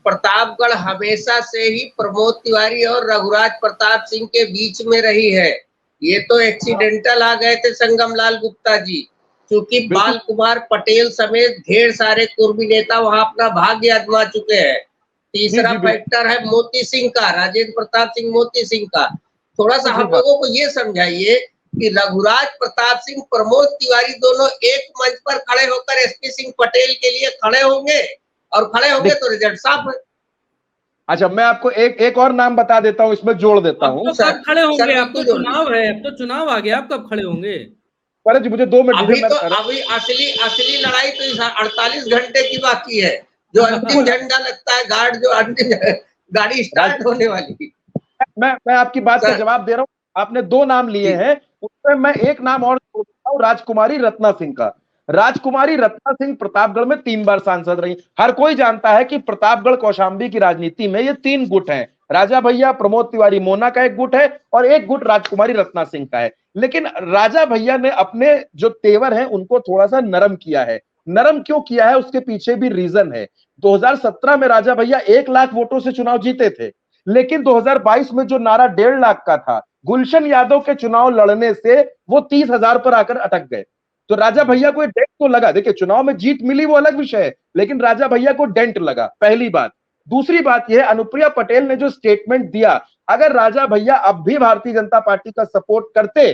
प्रतापगढ़ हमेशा से ही प्रमोद तिवारी और रघुराज प्रताप सिंह के बीच में रही है। ये तो एक्सीडेंटल आ गए थे संगमलाल गुप्ता जी, क्योंकि बाल कुमार पटेल समेत ढेर सारे कुर्मी नेता वहां अपना भाग्य आजमा चुके हैं। तीसरा फैक्टर है मोती सिंह का, राजेंद्र प्रताप सिंह मोती सिंह का। थोड़ा सा हम लोगों को ये समझाइए कि रघुराज प्रताप सिंह, प्रमोद तिवारी दोनों एक मंच पर खड़े होकर एसपी सिंह पटेल के लिए खड़े होंगे, और खड़े होंगे तो रिजल्ट साफ है। अच्छा, मैं आपको एक और नाम बता देता हूं, इसमें जोड़ देता हूं। तो कब खड़े होंगे? अब तो चुनाव है, अब तो चुनाव आ गया, आप कब खड़े होंगे? जी मुझे 2 मिनट अभी असली लड़ाई तो 48 घंटे की बाकी है, जो अंतिम झंडा लगता है, जो अंतिम गाड़ी स्टार्ट होने वाली। मैं आपकी बात का जवाब दे रहा हूं। आपने 2 नाम लिए हैं, उसमें मैं एक नाम और जोड़ता हूं, राजकुमारी रत्ना सिंह का। राजकुमारी रत्ना सिंह प्रतापगढ़ में 3 बार सांसद रही। हर कोई जानता है कि प्रतापगढ़ कौशाम्बी की राजनीति में ये 3 गुट हैं, राजा भैया, प्रमोद तिवारी मोना का एक गुट है, और एक गुट राजकुमारी रत्ना सिंह का है। लेकिन राजा भैया ने अपने जो तेवर हैं उनको थोड़ा सा नरम किया है। नरम क्यों किया है, उसके पीछे भी रीजन है। 2017 में राजा भैया 1 लाख वोटों से चुनाव जीते थे, लेकिन 2022 में जो नारा 1.5 लाख का था, गुलशन यादव के चुनाव लड़ने से वो 30,000 पर आकर अटक गए। तो राजा भैया को डेंट तो लगा। देखिए, चुनाव में जीत मिली वो अलग विषय है, लेकिन राजा भैया को डेंट लगा, पहली बात। दूसरी बात यह, अनुप्रिया पटेल ने जो स्टेटमेंट दिया, अगर राजा भैया अब भी भारतीय जनता पार्टी का सपोर्ट करते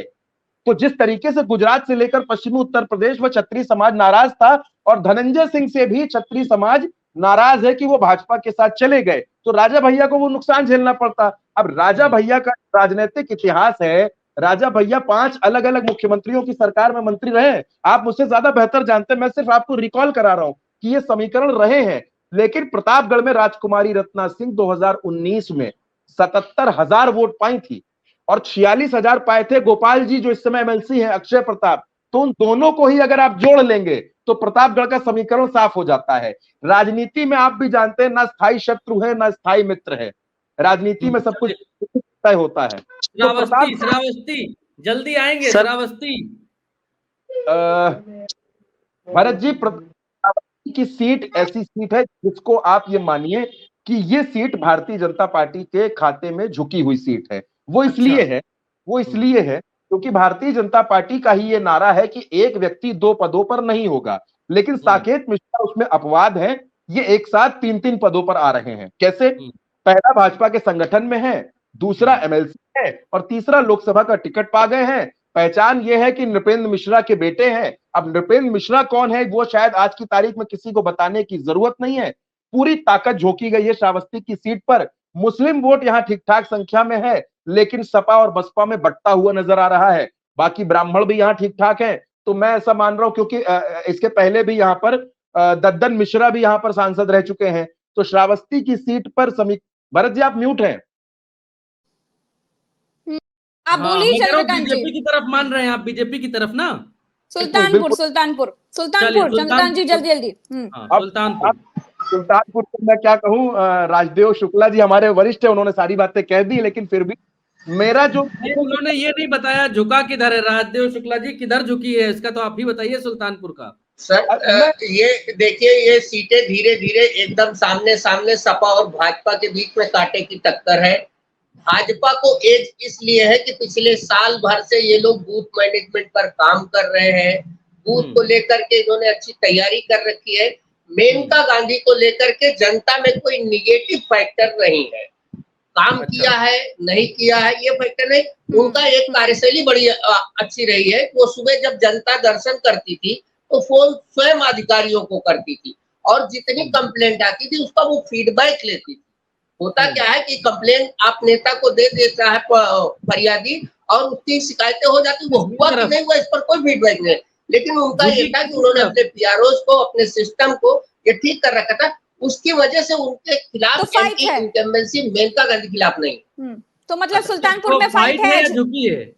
तो जिस तरीके से गुजरात से लेकर पश्चिमी उत्तर प्रदेश व क्षत्रिय समाज नाराज था, और धनंजय सिंह से भी क्षत्रिय समाज नाराज है कि वो भाजपा के साथ चले गए, तो राजा भैया को वो नुकसान झेलना पड़ता। अब राजा भैया का राजनीतिक इतिहास है, राजा भैया 5 अलग अलग मुख्यमंत्रियों की सरकार में मंत्री रहे। आप मुझसे ज्यादा बेहतर जानते हैं, मैं सिर्फ आपको रिकॉल करा रहा हूं कि ये समीकरण रहे हैं। लेकिन प्रतापगढ़ में राजकुमारी रत्ना सिंह 2019 में 77,000 वोट पाई थी, और 46,000 पाए थे गोपाल जी जो इस समय एमएलसी हैं, अक्षय प्रताप। तो उन दोनों को ही अगर आप जोड़ लेंगे तो प्रतापगढ़ का समीकरण साफ हो जाता है। राजनीति में आप भी जानते हैं, ना स्थायी शत्रु है ना स्थायी मित्र है, राजनीति में सब कुछ तय होता है। श्रावस्ती जल्दी आएंगे। श्रावस्ती भरत जी, की सीट ऐसी सीट है जिसको आप ये मानिए कि ये सीट भारतीय जनता पार्टी के खाते में झुकी हुई सीट है। वो इसलिए है क्योंकि भारतीय जनता पार्टी का ही ये नारा है कि एक व्यक्ति 2 पदों पर नहीं होगा, लेकिन साकेत मिश्रा उसमें अपवाद है। ये एक साथ 3-3 पदों पर आ रहे हैं। कैसे? पहला भाजपा के संगठन में है, दूसरा एमएलसी है और तीसरा लोकसभा का टिकट पा गए हैं। पहचान ये है कि नृपेंद्र मिश्रा के बेटे हैं। अब नृपेंद्र मिश्रा कौन है वो शायद आज की तारीख में किसी को बताने की जरूरत नहीं है। पूरी ताकत झोंकी गई है श्रावस्ती की सीट पर। मुस्लिम वोट यहां ठीक ठाक संख्या में है, लेकिन सपा और बसपा में बंटता हुआ नजर आ रहा है। बाकी ब्राह्मण भी यहाँ ठीक ठाक है। तो मैं ऐसा मान रहा हूं, क्योंकि इसके पहले भी यहाँ पर दद्दन मिश्रा भी यहाँ पर सांसद रह चुके हैं। तो श्रावस्ती की सीट पर भरत जी आप म्यूट हैं। आप बोलिए चंद्रकांत जी। बीजेपी की तरफ मान रहे हैं आप, बीजेपी की तरफ ना? सुल्तानपुर चंद्रकांत जी जल्दी जल्दी। सुल्तानपुर को मैं क्या कहूँ, राजदेव शुक्ला जी हमारे वरिष्ठ है, उन्होंने सारी बातें कह दी, लेकिन फिर भी मेरा जो उन्होंने ये नहीं बताया झुका किधर है। राजदेव शुक्ला जी किधर झुकी है, इसका तो आप ही बताइए सुल्तानपुर का। सर ये देखिए, ये सीटें धीरे धीरे एकदम सामने सामने सपा और भाजपा के बीच में कांटे की टक्कर है। भाजपा को एज इसलिए है कि पिछले साल भर से ये लोग बूथ मैनेजमेंट पर काम कर रहे हैं। बूथ को लेकर के इन्होंने अच्छी तैयारी कर रखी है। मेनका गांधी को लेकर के जनता में कोई निगेटिव फैक्टर नहीं है। काम किया है नहीं किया है ये फैक्टर नहीं। उनका एक कार्यशैली बड़ी अच्छी रही है। वो सुबह जब जनता दर्शन करती थी तो फोन स्वयं अधिकारियों को करती थी और जितनी कंप्लेंट आती थी उसका वो फीडबैक लेती थी। होता क्या है कि कंप्लेंट आप नेता को दे देता है फरियादी और उसकी शिकायतें हो जाती, वो हुआ कि नहीं हुआ इस पर कोई फीडबैक नहीं। लेकिन उनका ये था कि उन्होंने अपने पीआरओ को, अपने सिस्टम को ये ठीक कर रखा था। उसकी वजह से उनके खिलाफ इनकम्बेंसी मेनका गांधी के खिलाफ नहीं। तो मतलब सुल्तानपुर में फाइट है या झुकी है?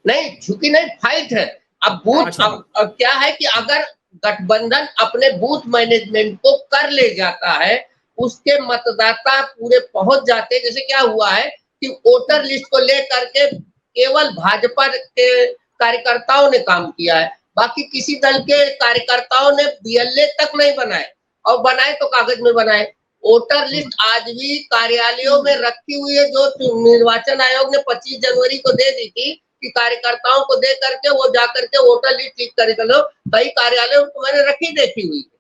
नहीं झुकी नहीं, फाइट है। अब बूथ अब क्या है कि अगर गठबंधन अपने बूथ मैनेजमेंट को कर ले जाता है, उसके मतदाता पूरे पहुंच जाते हैं। जैसे क्या हुआ है कि वोटर लिस्ट को लेकर के केवल भाजपा के कार्यकर्ताओं ने काम किया है, बाकी किसी दल के कार्यकर्ताओं ने बीएलए तक नहीं बनाए, और बनाए तो कागज में बनाए। वोटर लिस्ट आज भी कार्यालयों में रखी हुई है, जो निर्वाचन आयोग ने 25 जनवरी को दे दी थी कि कार्यकर्ताओं को दे करके वो जाकर के वोटर लिस्ट ठीक कर लो। कई कार्यालयों को मैंने रखी देखी हुई है।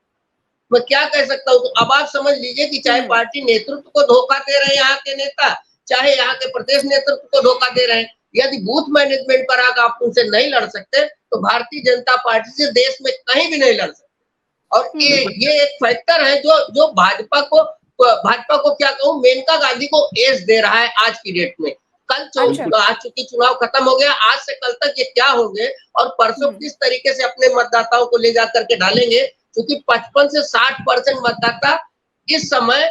मैं क्या कह सकता हूँ? तो अब आप समझ लीजिए कि चाहे पार्टी नेतृत्व को धोखा दे रहे हैं यहाँ के नेता, चाहे यहाँ के प्रदेश नेतृत्व को धोखा दे रहे हैं। यदि बूथ मैनेजमेंट पर आकर आप उनसे नहीं लड़ सकते तो भारतीय जनता पार्टी से देश में कहीं भी नहीं लड़ सकते। और ये एक फैक्टर है जो भाजपा को क्या कहूँ, मेनका गांधी को एज दे रहा है आज की डेट में। आज चूंकि चुनाव खत्म हो गया, आज से कल तक ये क्या होंगे और परसों किस तरीके से अपने मतदाताओं को ले जाकर के डालेंगे। क्योंकि 55 से 60% मतदाता इस समय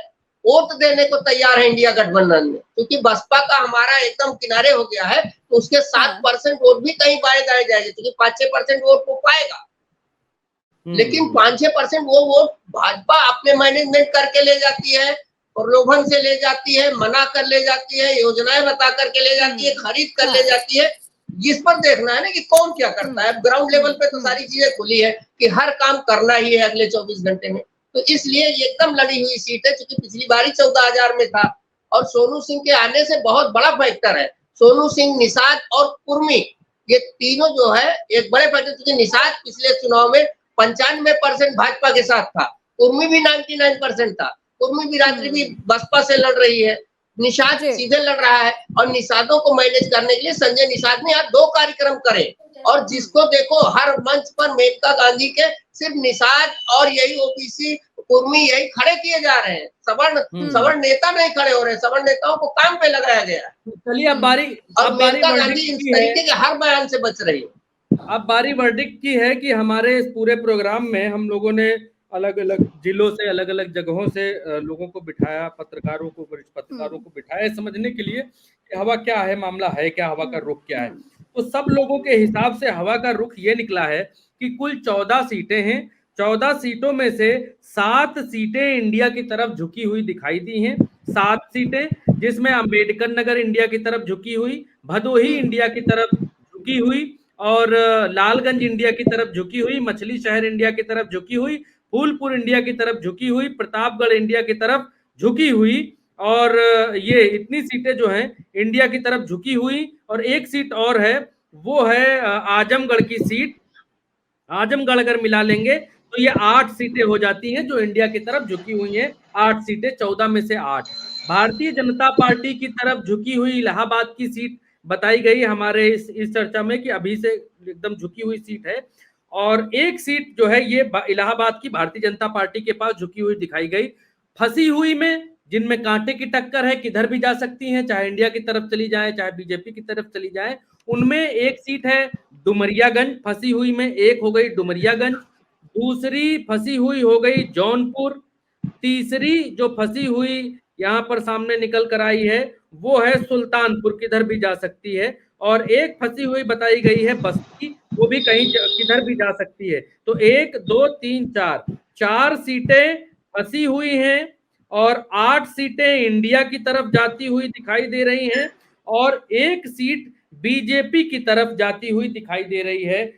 वोट देने को तैयार है इंडिया गठबंधन में। क्योंकि बसपा का हमारा एकदम किनारे हो गया है, तो उसके 7% वोट भी कहीं बाएं दाएं जाएंगे, क्योंकि 5-6% वोट वो पाएगा। लेकिन 5-6% वो वोट भाजपा अपने मैनेजमेंट करके ले जाती है, प्रलोभन से ले जाती है, मना कर ले जाती है, योजनाएं बता करके ले जाती है, खरीद कर ले जाती है। जिस पर देखना है ना कि कौन क्या करता है। ग्राउंड लेवल पे तो सारी चीजें खुली है कि हर काम करना ही है अगले 24 घंटे में। तो इसलिए ये एकदम लड़ी हुई सीट है, क्योंकि पिछली बार ही 14,000 में था। और सोनू सिंह के आने से बहुत बड़ा फैक्टर है। सोनू सिंह, निषाद और कुर्मी, ये तीनों जो है एक बड़े फैक्टर। क्योंकि निषाद पिछले चुनाव में 95% भाजपा के साथ था, कुर्मी भी 99% था। कुर्मी बिरादरी भी बसपा से लड़ रही है, निषाद सीधे लड़ रहा है। और निषादों को मैनेज करने के लिए संजय निषाद ने आज 2 कार्यक्रम करे। और जिसको देखो हर मंच पर मेनका गांधी के सिर्फ निषाद और यही ओबीसी कुर्मी यही खड़े किए जा रहे हैं। सवर्ण नेता नहीं खड़े हो रहे, सवर्ण नेताओं को काम पे लगाया गया। चलिए अब बारी, और मेनका गांधी इस तरीके के हर बयान से बच रही है। अब बारी वर्डिक्ट की है कि हमारे इस पूरे प्रोग्राम में हम लोगों ने अलग अलग जिलों से, अलग अलग जगहों से लोगों को बिठाया, पत्रकारों को बिठाया समझने के लिए कि हवा क्या है, मामला है क्या, हवा का रुख क्या है। तो सब लोगों के हिसाब से हवा का रुख ये निकला है कि कुल 14 सीटें हैं। 14 सीटों में से 7 सीटें इंडिया की तरफ झुकी हुई दिखाई दी हैं। 7 सीटें, जिसमें अंबेडकर नगर इंडिया की तरफ झुकी हुई, भदोही इंडिया की तरफ झुकी हुई, और लालगंज इंडिया की तरफ झुकी हुई, मछली शहर इंडिया की तरफ झुकी हुई, फूलपुर इंडिया की तरफ झुकी हुई, प्रतापगढ़ इंडिया की तरफ झुकी हुई, और ये इतनी सीटें जो हैं इंडिया की तरफ झुकी हुई, और एक सीट और है, वो है आजमगढ़ की सीट। आजमगढ़ अगर मिला लेंगे तो ये 8 सीटें हो जाती हैं जो इंडिया की तरफ झुकी हुई हैं। 8 सीटें, 14 में से 8 भारतीय जनता पार्टी की तरफ झुकी हुई इलाहाबाद की सीट बताई गई हमारे इस चर्चा में कि अभी से एकदम झुकी हुई सीट है। और एक सीट जो है ये इलाहाबाद की भारतीय जनता पार्टी के पास झुकी हुई दिखाई गई। फंसी हुई में जिनमें कांटे की टक्कर है, किधर भी जा सकती हैं, चाहे इंडिया की तरफ चली जाए चाहे बीजेपी की तरफ चली जाए, उनमें एक सीट है डुमरियागंज। फंसी हुई में एक हो गई डुमरियागंज, दूसरी फंसी हुई हो गई जौनपुर, तीसरी जो फंसी हुई यहां पर सामने निकल कर आई है वो है सुल्तानपुर, किधर भी जा सकती है, और एक फंसी हुई बताई गई है बस्ती, वो भी कहीं किधर भी जा सकती है। तो 1 2 3 4 सीटें फंसी हुई हैं और 8 सीटें इंडिया की तरफ जाती हुई दिखाई दे रही हैं और एक सीट बीजेपी की तरफ जाती हुई दिखाई दे रही है।